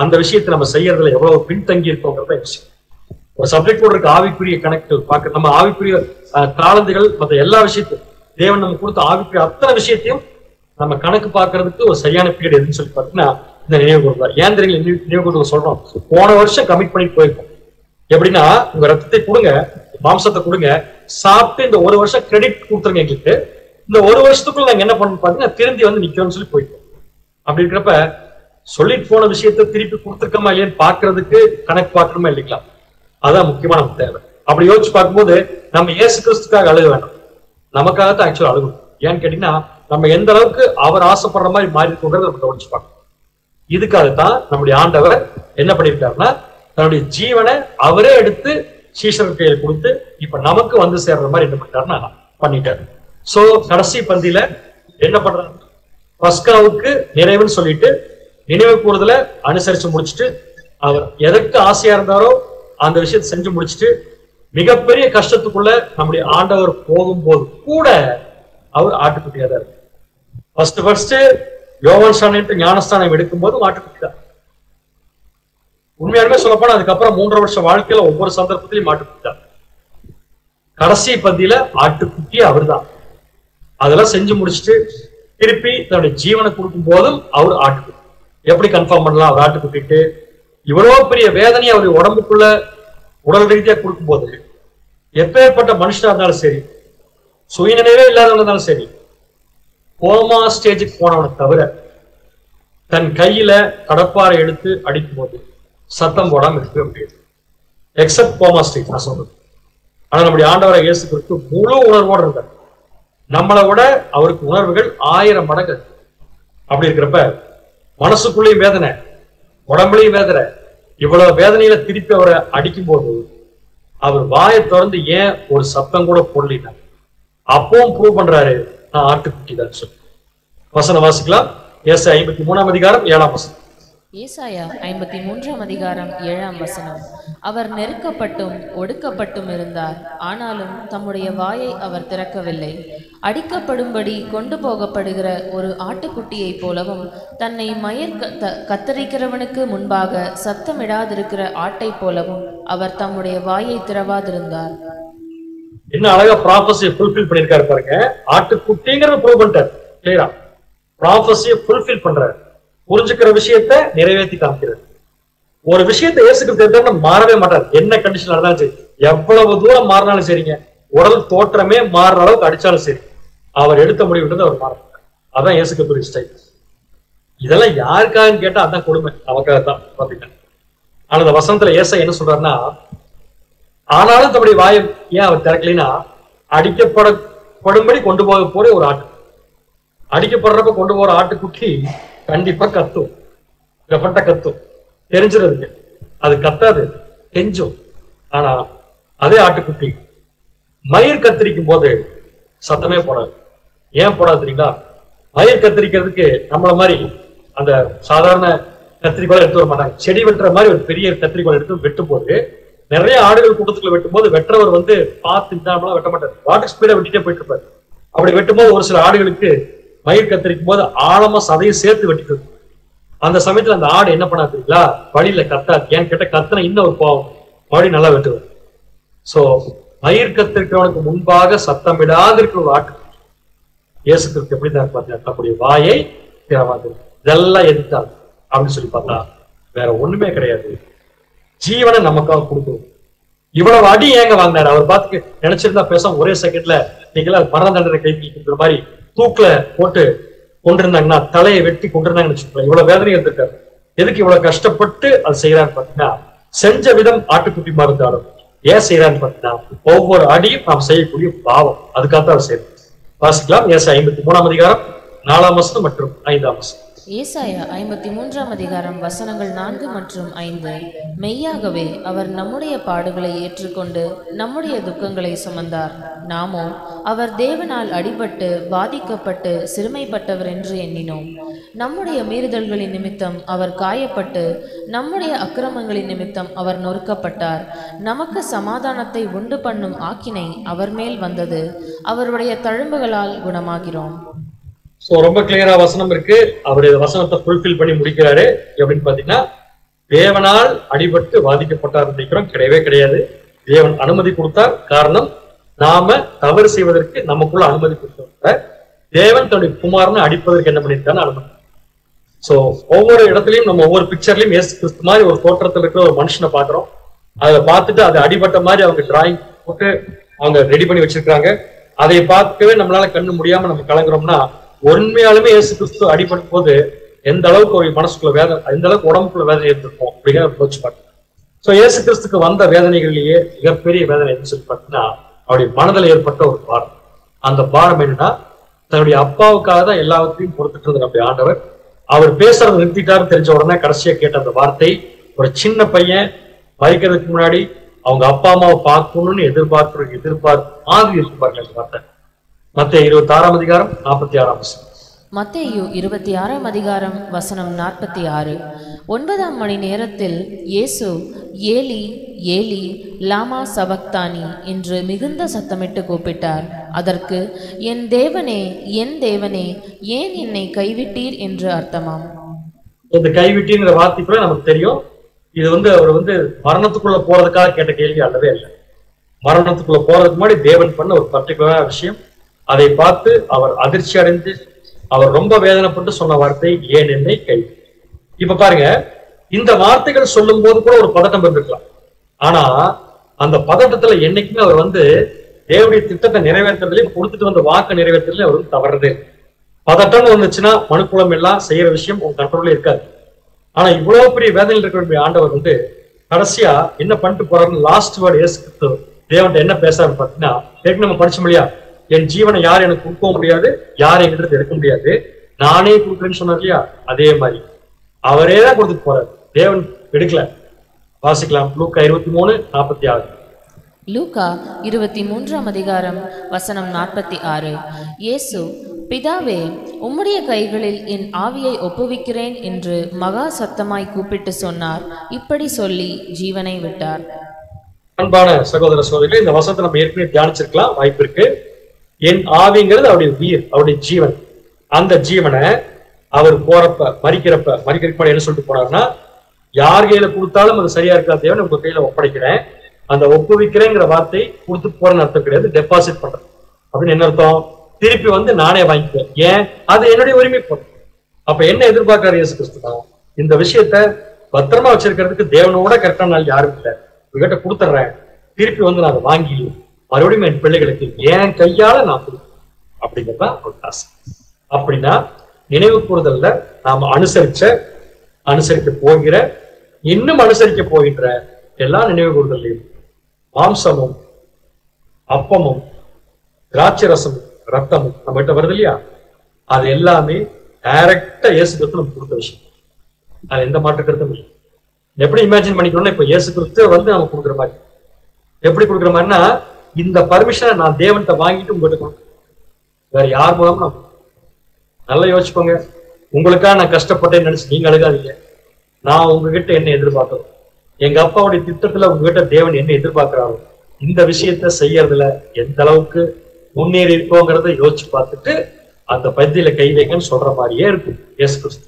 அந்த விஷயத்தை நம்ம செய்யறதுல எவ்வளவு பின்தங்கி இருக்கோங்கிறத விஷயம். ஒரு சப்ஜெக்ட் கூட இருக்கு, ஆவிக்குரிய கணக்குகள் பார்க்க. நம்ம ஆவிக்குரிய தாளந்துகள் மற்ற எல்லா விஷயத்தையும் தேவன் நம்ம கொடுத்த ஆவிக்குரிய அத்தனை விஷயத்தையும் நம்ம கணக்கு பார்க்கறதுக்கு ஒரு சரியான பீரியட் எதுன்னு சொல்லி பார்த்தீங்கன்னா இந்த நினைவு கூறுவார். ஏன் தெரியுங்க நினைவு கூறுவது சொல்றோம், போன வருஷம் கமிட் பண்ணிட்டு போயிருக்கோம். எப்படின்னா உங்க ரத்தத்தை கொடுங்க, மாம்சத்தை கொடுங்க, சாப்பிட்டு இந்த ஒரு வருஷம் கிரெடிட் கொடுத்துருங்க எங்களுக்கு, இந்த ஒரு வருஷத்துக்குள்ள நாங்க என்ன பண்ணணும் பாத்தீங்கன்னா திருந்தி நிக்கணும்னு சொல்லி போயிட்டோம். அப்படி இருக்கிறப்ப சொல்லிட்டு போன விஷயத்த திருப்பி கொடுத்துருக்கோமா இல்லையான்னு பாக்குறதுக்கு கணக்கு பார்க்கணுமா இல்லைங்களா, அதான் முக்கியமான நமக்கு தேவை. அப்படி யோசிச்சு பார்க்கும்போது நம்ம இயேசு கிறிஸ்துக்காக அழுக வேண்டாம், நமக்காகத்தான் ஆக்சுவலா அழுகணும். ஏன்னு கேட்டீங்கன்னா நம்ம எந்த அளவுக்கு அவர் ஆசைப்படுற மாதிரி மாறி இருக்கிறத நம்ம கவனிச்சு பார்க்கணும். இதுக்காகத்தான் நம்முடைய ஆண்டவர் என்ன பண்ணியிருக்காருன்னா தன்னுடைய ஜீவனை அவரே எடுத்து சீஷர் கையில கொடுத்து இப்ப நமக்கு சேர்ற மாதிரி என்ன பண்ணிட்டாருன்னா பண்ணிட்டாரு. சோ கடைசி பந்தியில என்ன பண்றாரு, பஸ்காவுக்கு நிறைவுன்னு சொல்லிட்டு நினைவு கூறுதலை அனுசரிச்சு முடிச்சுட்டு அவர் எதற்கு ஆசையா இருந்தாரோ அந்த விஷயத்தை செஞ்சு முடிச்சுட்டு மிகப்பெரிய கஷ்டத்துக்குள்ள நம்முடைய ஆண்டவர் போகும்போது கூட அவர் ஆட்டுக்குட்டியா தான் இருக்கு. ஃபர்ஸ்ட் யோவான் ஸ்நானத்தை ஞானஸ்தானம் எடுக்கும்போது ஆட்டுக்குட்டி தான். உண்மையாலுமே சொல்லப்போனா அதுக்கப்புறம் 3.5 வருஷம் வாழ்க்கையில ஒவ்வொரு சந்தர்ப்பத்திலையும் ஆட்டுக்குட்டி தான். கடைசி பந்தியில ஆட்டுக்குட்டி அவர் தான். அதெல்லாம் செஞ்சு முடிச்சுட்டு திருப்பி தன்னுடைய ஜீவனை கொடுக்கும் போதும் அவர் ஆட்டுக்குட்டி. எப்படி கன்ஃபார்ம் பண்ணலாம் அவர் ஆட்டுக்குட்டிட்டு? இவ்வளவு பெரிய வேதனையை அவருடைய உடம்புக்குள்ள உடல் ரீதியா கொடுக்கும் போது எப்பேற்பட்ட மனுஷனா இருந்தாலும் சரி, சுயநினைவே இல்லாதவங்க இருந்தாலும் சரி, கோமா ஸ்டேஜுக்கு போனவனை தவிர தன் கையில கடப்பாறை எடுத்து அடிக்கும் போது சத்தம் போடாம இருக்கவே முடியாது. எக்ஸப்ட் கோமா ஸ்டேஜ் நான் சொல்றது. ஆனா நம்முடைய ஆண்டவரை இயேசு கிறிஸ்து முழு உணர்வோடு இருந்தார். நம்மளை விட அவருக்கு உணர்வுகள் 1000 மடங்கு. அப்படி இருக்கிறப்ப மனசுக்குள்ளேயும் வேதனை, உடம்புலையும் வேதனை, இவ்வளவு வேதனையில திருப்பி அவரை அடிக்கும் போது அவர் வாயை திறந்து ஏன் ஒரு சத்தம் கூட போடலினார். அப்பவும் ப்ரூவ் பண்றாரு நான் ஆட்டுக்குட்டி தான் சொல்லி. வசனம் வாசிக்கலாம். ஏசாயா 53 அதிகாரம் 7 வசனம். ஏசாயா 53ஆம் அதிகாரம் 7ஆம் வசனம். அவர் நெருக்கப்பட்டும் ஒடுக்கப்பட்டும் இருந்தார், ஆனாலும் தம்முடைய வாயை அவர் திறக்கவில்லை. அடிக்கப்படும்படி கொண்டு போகப்படுகிற ஒரு ஆட்டுக்குட்டியைப் போலவும், தன்னை மயிர் கத்தரிக்கிறவனுக்கு முன்பாக சத்தமிடாதிருக்கிற ஆட்டைப் போலவும் அவர் தம்முடைய வாயை திறவாதிருந்தார். என்ன அழகா ப்ராபஸியை ஃபுல்ஃபில் பண்ணிருக்காரு பாருங்க. ஆட்டுக்குட்டிங்கிற ப்ரூவ் பண்ணிட்டார். கிளியரா ப்ராபஸியை ஃபுல்ஃபில் பண்றாரு. புரிஞ்சுக்கிற விஷயத்த நிறைவேற்றி காமிக்கிறார். ஒரு விஷயத்தை ஏசுக்கு மாறவே மாட்டார். என்ன கண்டிஷன் இருந்தாலும் சரி, எவ்வளவு தூரம் மாறினாலும் சரிங்க, உடல் தோற்றமே மாறுற அளவுக்கு அடிச்சாலும் சரி, அவர் எடுத்த முடிவுன்றது அவர் மாற மாட்டார். அதான் ஏசுக்கு ஸ்டைல். இதெல்லாம் யாருக்காகன்னு கேட்டா அதான் கொடுமை, அவக்காக தான் பாத்தீங்கன்னா. ஆனா அந்த வசனத்துல ஏசா என்ன சொல்றாருன்னா, ஆனாலும் தம்முடைய வாயை ஏன் அவர் திறக்கலைன்னா, அடிக்கப்படும்படி கொண்டு போக போற ஒரு ஆட்டு, அடிக்கப்படுறப்ப கொண்டு போற ஆட்டுக்குட்டி கண்டிப்பா கத்தும், கத்தும், தெரிஞ்சிருதுங்க. அது கத்தாது, கெஞ்சும். ஆனா அதே ஆட்டுக்குட்டி மயிர் கத்திரிக்கும் போது சத்தமே போடாது. ஏன் போடாது தெரியுங்களா? மயிர் கத்திரிக்கிறதுக்கு நம்மள மாதிரி அந்த சாதாரண கத்திரிக்கோளை எடுத்து வர மாட்டாங்க. செடி வெட்டுற மாதிரி ஒரு பெரிய கத்திரிக்கோளை எடுத்து வெட்டும் போது, நிறைய ஆடுகள் கூட்டத்துக்குள்ள வெட்டும் போது வெட்டுறவர் பார்த்து நிதானமா வெட்ட மாட்டார். வாட்டர் ஸ்பீடா வெட்டிட்டே போயிட்டு இருப்பாரு. அப்படி வெட்டும் போது ஒரு சில ஆடுகளுக்கு மயிர் கத்திரிக்கும் போது ஆழமா சதையை சேர்த்து வெட்டிட்டு, அந்த சமயத்துல அந்த ஆடு என்ன பண்ணா தெரியுங்களா? வழியில கத்தாது. ஏன்னு கேட்ட கத்தனை இன்னும் ஒரு பாவம், மறுபடியும் நல்லா வெட்டுவார். சோ மயிர் கத்திரிக்கிறவனுக்கு முன்பாக சத்தமிடாது இருக்கிற ஒரு ஆட்டு இயேசுக்கு எப்படி தான் பார்த்தீங்கன்னா தம்முடைய வாயை திறவாது. இதெல்லாம் எதிர்த்தார் அப்படின்னு சொல்லி பார்த்தா வேற ஒண்ணுமே கிடையாது. ஜீவனை நமக்காக கொடுக்கணும். இவ்வளவு அடி ஏங்க வாங்கினாரு? அவர் பார்த்து நினைச்சிருந்தா பேச ஒரே செகண்ட்ல நீங்களா மரண தண்டனை கைப்பிடிக்கிற மாதிரி தூக்குல போட்டு கொண்டிருந்தாங்கன்னா, தலையை வெட்டி கொண்டிருந்தாங்கன்னு வச்சுக்கோங்க. இவ்வளவு வேதனை இருந்திருக்காரு. எதுக்கு இவ்வளவு கஷ்டப்பட்டு அது செய்யறான்னு பாத்தீங்கன்னா, செஞ்ச விதம் ஆட்டுக்குட்டி மாதிரி இருந்தாலும் ஏன் செய்யறான்னு பாத்தீங்கன்னா, ஒவ்வொரு அடியும் நாம் செய்யக்கூடிய பாவம், அதுக்காக அவர் செய்யணும். வாசிக்கலாம். ஏசாயா 53ஆம் அதிகாரம் 4ஆம் வசனம் மற்றும் 5ஆம் வசனம். ஏசாயா 53ஆம் அதிகாரம் வசனங்கள் 4 மற்றும் 5. மெய்யாகவே அவர் நம்முடைய பாடுகளை ஏற்றுக்கொண்டு நம்முடைய துக்கங்களை சுமந்தார். நாமோ அவர் தேவனால் அடிபட்டு பாதிக்கப்பட்டு சிறுமைப்பட்டவர் என்று எண்ணினோம். நம்முடைய மீறுதல்களின் நிமித்தம் அவர் காயப்பட்டு நம்முடைய அக்கிரமங்களின் நிமித்தம் அவர் நொறுக்கப்பட்டார். நமக்கு சமாதானத்தை உண்டு பண்ணும் ஆக்கினை அவர் மேல் வந்தது, அவருடைய தழும்புகளால் குணமாகிறோம். சோ ரொம்ப கிளியரா வசனம் இருக்கு. அவருடைய வசனத்தை ஃபுல்ஃபில் பண்ணி முடிக்கிறாரு. எப்படின்னு பாத்தீங்கன்னா, தேவனால் அடிபட்டு பாதிக்கப்பட்டார் நினைக்கிறோம், கிடையவே கிடையாது. தேவன் அனுமதி கொடுத்தார். காரணம், நாம தவறு செய்வதற்கு நமக்குள்ள அனுமதி கொடுத்தார். தேவன் தன்னுடைய குமாரனை அடிப்பதற்கு என்ன பண்ணிருக்கான்னு அனுமதி. சோ ஒவ்வொரு இடத்துலயும் நம்ம ஒவ்வொரு பிக்சர்லயும் இயேசு கிறிஸ்து மாதிரி ஒரு தோற்றத்தில் இருக்கிற ஒரு மனுஷனை பாக்குறோம். அதை பார்த்துட்டு அது அடிபட்ட மாதிரி அவங்க டிராயிங் போட்டு அவங்க ரெடி பண்ணி வச்சிருக்காங்க. அதை பார்க்கவே நம்மளால கண்ணு முடியாம நம்ம கலங்குறோம்னா, உண்மையாலுமே இயேசு கிறிஸ்து அடிபடும் போது எந்த அளவுக்கு ஒரு மனசுக்குள்ள வேதனை, எந்த அளவுக்கு உடம்புக்குள்ள வேதனை இருந்திருக்கும் அப்படிங்கிற போச்சு பார்த்தோம். சோ இயேசு கிறிஸ்துக்கு வந்த வேதனைகளிலேயே மிகப்பெரிய வேதனை எதுன்னு சொல்லி பார்த்தீங்கன்னா, அவருடைய மனதில் ஏற்பட்ட ஒரு பாரம். அந்த பாரம் என்னன்னா, தன்னுடைய அப்பாவுக்காக தான் எல்லாத்தையும் பொறுத்துட்டு இருந்தார் அப்படி ஆண்டவர். அவர் பேசுறதை நிறுத்திட்டாருன்னு தெரிஞ்ச உடனே கடைசியா கேட்ட அந்த வார்த்தை, ஒரு சின்ன பையன் மறிக்கிறதுக்கு முன்னாடி அவங்க அப்பா அம்மாவை பார்க்கணும்னு எதிர்பார்ப்பு மாதிரி இருக்கு பாருங்க அந்த வார்த்தை. மத்தேயு 26ஆம் அதிகாரம் 46ஆம் வசனம். மத்தேயு 26ஆம் அதிகாரம் வசனம் 46. 9ஆம் மணி நேரத்தில் இயேசு ஏலி ஏலி லாமா சபக்தானி என்று மிகுந்த சத்தமிட்டு கூப்பிட்டார். அதற்கு, என் தேவனே என் தேவனே ஏன் என்னை கைவிட்டீர் என்று அர்த்தமாம். இந்த கைவிட்டீங்கிற வார்த்தை கூட நமக்கு தெரியும். இது அவர் மரணத்துக்குள்ள போறதுக்காக கேட்ட கேள்வி அல்லவே இல்லை. மரணத்துக்குள்ள போறதுக்கு முன்னாடி தேவன் பண்ண ஒரு பர்டிகுலரான விஷயம். அதை பார்த்து அவர் அதிர்ச்சி அடைந்து அவர் ரொம்ப வேதனைப்பட்டு சொன்ன வார்த்தை, ஏன் என்னை கைவிட்டீர். இப்ப பாருங்க, இந்த வார்த்தைகள் சொல்லும் போது கூட ஒரு பதட்டம் இருந்திருக்கலாம். ஆனா அந்த பதட்டத்துல என்னைக்குமே அவர் தேவனுடைய திட்டத்தை நிறைவேற்றுறதுலயும் கொடுத்துட்டு வந்த வாக்கு நிறைவேற்றுறதுல அவர் தவறதே. பதட்டம்னு வந்துச்சுன்னா மனுக்குளம் எல்லாம் செய்யற விஷயம் உங்க கண்ட்ரோல்ல இருக்காது. ஆனா இவ்வளவு பெரிய வேதனையில் இருக்கிற ஆண்டவர் கடைசியா என்ன பண்ணிட்டு போறாருன்னு லாஸ்ட் வேர்டு இயேசு கிறிஸ்து தேவன்ட்ட என்ன பேசாரு பாத்தீங்கன்னா, ஏற்கனவே நம்ம படிச்சோம் இல்லையா, என் ஜீவனை யாரும் எனக்கு கொடுக்க முடியாது, யாரும் எங்கிட்ட எடுக்க முடியாது, நானே கொடுக்குறேன்னு சொன்னார் இல்லையா, அதே மாதிரி அவரே தான் கொடுத்துட்டு போறாரு. தேவன் எடுக்கல. வாசிக்கலாம். லூக்கா 23:46. லூக்கா 23ஆம் அதிகாரம் வசனம் 46. இயேசு பிதாவே, உம்முடைய கைகளில் என் ஆவியை ஒப்புவிக்கிறேன் என்று மகா சத்தமாய் கூப்பிட்டு சொன்னார். இப்படி சொல்லி ஜீவனை விட்டார். அன்பான சகோதர சகோதரிகள், இந்த வசனத்தை நம்ம ஏற்கனவே தியானிச்சிருக்கலாம், வாய்ப்பு இருக்கு. என் ஆவிங்கிறது அவருடைய உயிர், அவருடைய ஜீவன். அந்த ஜீவனை அவர் மறிக்கிறப்ப என்ன சொல்லிட்டு போனார்னா, யார் கையில கொடுத்தாலும் அது சரியா இருக்கா தேவன் உங்க கையில ஒப்படைக்கிறேன். அந்த ஒப்புவிக்கிறேங்கிற வார்த்தை கொடுத்து போறன்னு அர்த்தம் கிடையாது, டெபாசிட் பண்றேன் அப்படின்னு என்ன அர்த்தம்? திருப்பி வந்து நானே வாங்கிக்குவேன். ஏன்? அது என்னுடைய உரிமை பொருள். அப்ப என்ன எதிர்பார்க்கிறார் இயேசு கிறிஸ்து தான்? இந்த விஷயத்த பத்திரமா வச்சிருக்கிறதுக்கு தேவனோட கரெக்டான நாள் யாரும் இல்லை. உங்ககிட்ட கொடுத்துட்றேன், திருப்பி வந்து நான் அதை வாங்கி மறுபடியும் என் பிள்ளைகளுக்கு என் கையால நான் கொடுப்பேன் அப்படிங்கிறதான் ஒரு ஆசை. அப்படின்னா நினைவு கூறுதல்ல நாம அனுசரிக்க போகிற, இன்னும் அனுசரிக்க போகின்ற எல்லா நினைவு கூறுதல்லையும் மாம்சமும் அப்பமும் திராட்சை ரசமும் ரத்தமும் நம்ம கிட்ட வருது இல்லையா, அது எல்லாமே டைரக்டா இயேசு கிறிஸ்து நம்ம கொடுத்த விஷயம். அது எந்த மாற்று கருத்தும் இல்லை. எப்படி இமேஜின் பண்ணிக்கணும்னா, இப்ப இயேசு கிறிஸ்து வந்து நம்ம கொடுக்குற மாதிரி. எப்படி கொடுக்குற மாதிரினா, இந்த பர்மிஷனை நான் தேவன்கிட்ட வாங்கிட்டு உங்ககிட்ட கொடுக்கணும். வேற யார் மூலமும் நான் நல்லா யோசிச்சுக்கோங்க. உங்களுக்காக நான் கஷ்டப்பட்டேன்னு நினைச்சு நீங்க அழுகாதீங்க. நான் உங்ககிட்ட என்ன எதிர்பார்க்கிறோம், எங்க அப்பாவுடைய திட்டத்துல உங்ககிட்ட தேவன் என்ன எதிர்பார்க்கிறாரோ, இந்த விஷயத்த செய்யறதுல எந்த அளவுக்கு முன்னேறி இருக்கோங்கிறத யோசிச்சு பார்த்துட்டு அந்த பத்தியில கை வைக்கன்னு சொல்ற மாதிரியே இருக்கும் இயேசு கிறிஸ்து.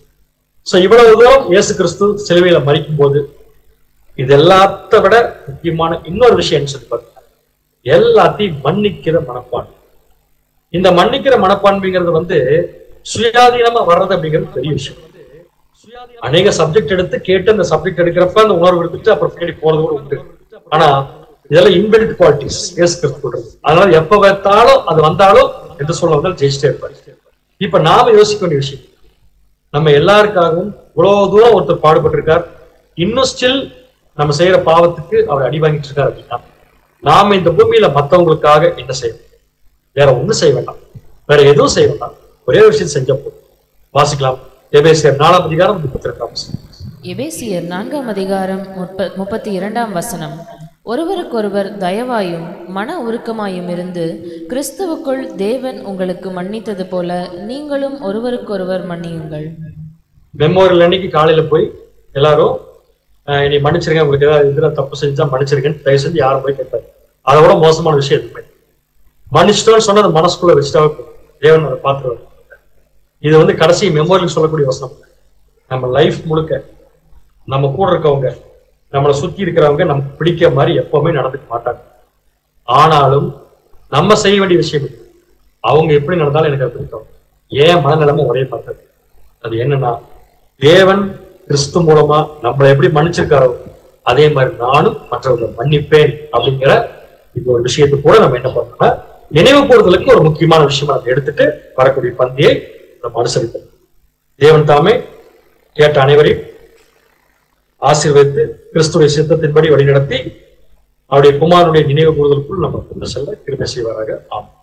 சோ இவ்வளவு தூரம் இயேசு கிறிஸ்து சிலுவையில மரிக்கும் போது இது எல்லாத்த விட முக்கியமான இன்னொரு விஷயம் சொல்லி பார்த்தீங்கன்னா, எல்லாத்தையும் மன்னிக்கிற மனப்பான்மை. இந்த மன்னிக்கிற மனப்பான்மைங்கிறது வந்து சுயாதீனமா வர்றது அப்படிங்கிறது பெரிய விஷயம். அநேக சப்ஜெக்ட் எடுத்து கேட்டு அந்த சப்ஜெக்ட் எடுக்கிறப்ப அந்த உணர்வு எடுத்துட்டு அப்புறம் பின்னாடி போறது கூட உண்டு. ஆனா இதெல்லாம் இன்பில்ட் குவாலிட்டிஸ் இயேசு கிறிஸ்து சொல்றது. அதனால எப்ப வைத்தாலும் அது வந்தாலும் எந்த சொல்ல வந்தாலும் ஜெயிச்சிட்டே இருப்பாரு. இப்ப நாம யோசிக்க வேண்டிய விஷயம், நம்ம எல்லாருக்காகவும் இவ்வளவு தூரம் ஒருத்தர் பாடுபட்டிருக்கார், இன்னும் ஸ்டில் நம்ம செய்யற பாவத்துக்கு அவர் அடி வாங்கிட்டு இருக்காரு அப்படின்னா, நாம இந்த பூமியில மத்தவங்களுக்காக என்ன செய்யணும்? வேற ஒண்ணும் செய்ய வேண்டாம், வேற எதுவும் செய்ய வேண்டாம். ஒரே விஷயம் செஞ்ச போதும். வாசிக்கலாம். எபேசியர் 4ஆம் அதிகாரம் 32ஆம் வசனம். எபேசியர் 4ஆம் அதிகாரம் 32ஆம் வசனம். ஒருவருக்கொருவர் தயவாயும் மன உருக்கமாயும் இருந்து கிறிஸ்துவுக்குள் தேவன் உங்களுக்கு மன்னித்தது போல நீங்களும் ஒருவருக்கொருவர் மன்னியுங்கள். மெமோரியல் அன்னைக்கு காலையில போய் எல்லாரும் என்னை மன்னிச்சிருங்க, உங்களுக்கு ஏதாவது இதுல தப்பு செஞ்சா மன்னிச்சிருக்கேன்னு தயவு செஞ்சு யாரும் போய் கேட்பாரு. அதை விட மோசமான விஷயம் எதுவுமே மன்னிச்சிட்டோன்னு சொன்னா அந்த மனசுக்குள்ள வச்சுட்டாவே தேவன் அதை பார்த்துருவாரு. இது வந்து கடைசி மெமோரியல் சொல்லக்கூடிய வசனம். நம்ம லைஃப் முழுக்க நம்ம கூட இருக்கவங்க, நம்மளை சுத்தி இருக்கிறவங்க நமக்கு பிடிக்கிற மாதிரி எப்பவுமே நடந்துக்க மாட்டாங்க. ஆனாலும் நம்ம செய்ய வேண்டிய விஷயம், அவங்க எப்படி நடந்தாலும் எனக்கு அது பிடிக்கும். ஏன் மனநிலைமை ஒரே பார்த்தது. அது என்னன்னா, தேவன் கிறிஸ்து மூலமா நம்மளை எப்படி மன்னிச்சிருக்காரோ அதே மாதிரி நானும் மற்றவர்களை மன்னிப்பேன் அப்படிங்கிற இது ஒரு விஷயத்தை கூட நம்ம என்ன பண்ணோம்னா, நினைவு கூறுதலுக்கு ஒரு முக்கியமான விஷயமா நம்ம எடுத்துட்டு வரக்கூடிய பந்தியை நம்ம அனுசரிப்போம். தேவன் தாமே கேட்ட அனைவரையும் ஆசீர்வதித்து கிறிஸ்துடைய சித்தத்தின்படி வழிநடத்தி அவருடைய குமாரனுடைய நினைவு கூறுதலுக்குள் நம்ம கொண்டு செல்ல கிருபை செய்வாராக. ஆமாம்.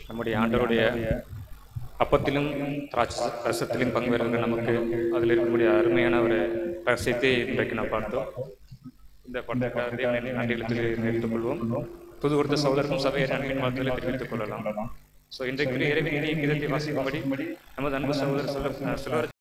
நம்முடைய ஆண்டவருடைய அப்பத்திலும் திராட்சை ரசத்திலும் பங்கு பெறுகிற நமக்கு அதில் இருக்கக்கூடிய அருமையான ஒரு ரகசியத்தை இன்றைக்கு நாம் பார்த்தோம். இந்த பட்டக்காக தேவனை நன்றிகளை தெரிவித்துக் கொள்வோம். புது கொடுத்த சகோதரரும் சபையை நன்றியின் வாழ்த்துக்களை தெரிவித்துக் கொள்ளலாம். ஸோ இன்றைக்கு இறைவன் கீதத்தை வாசிக்கும்படி நமது அன்பு சகோதரர்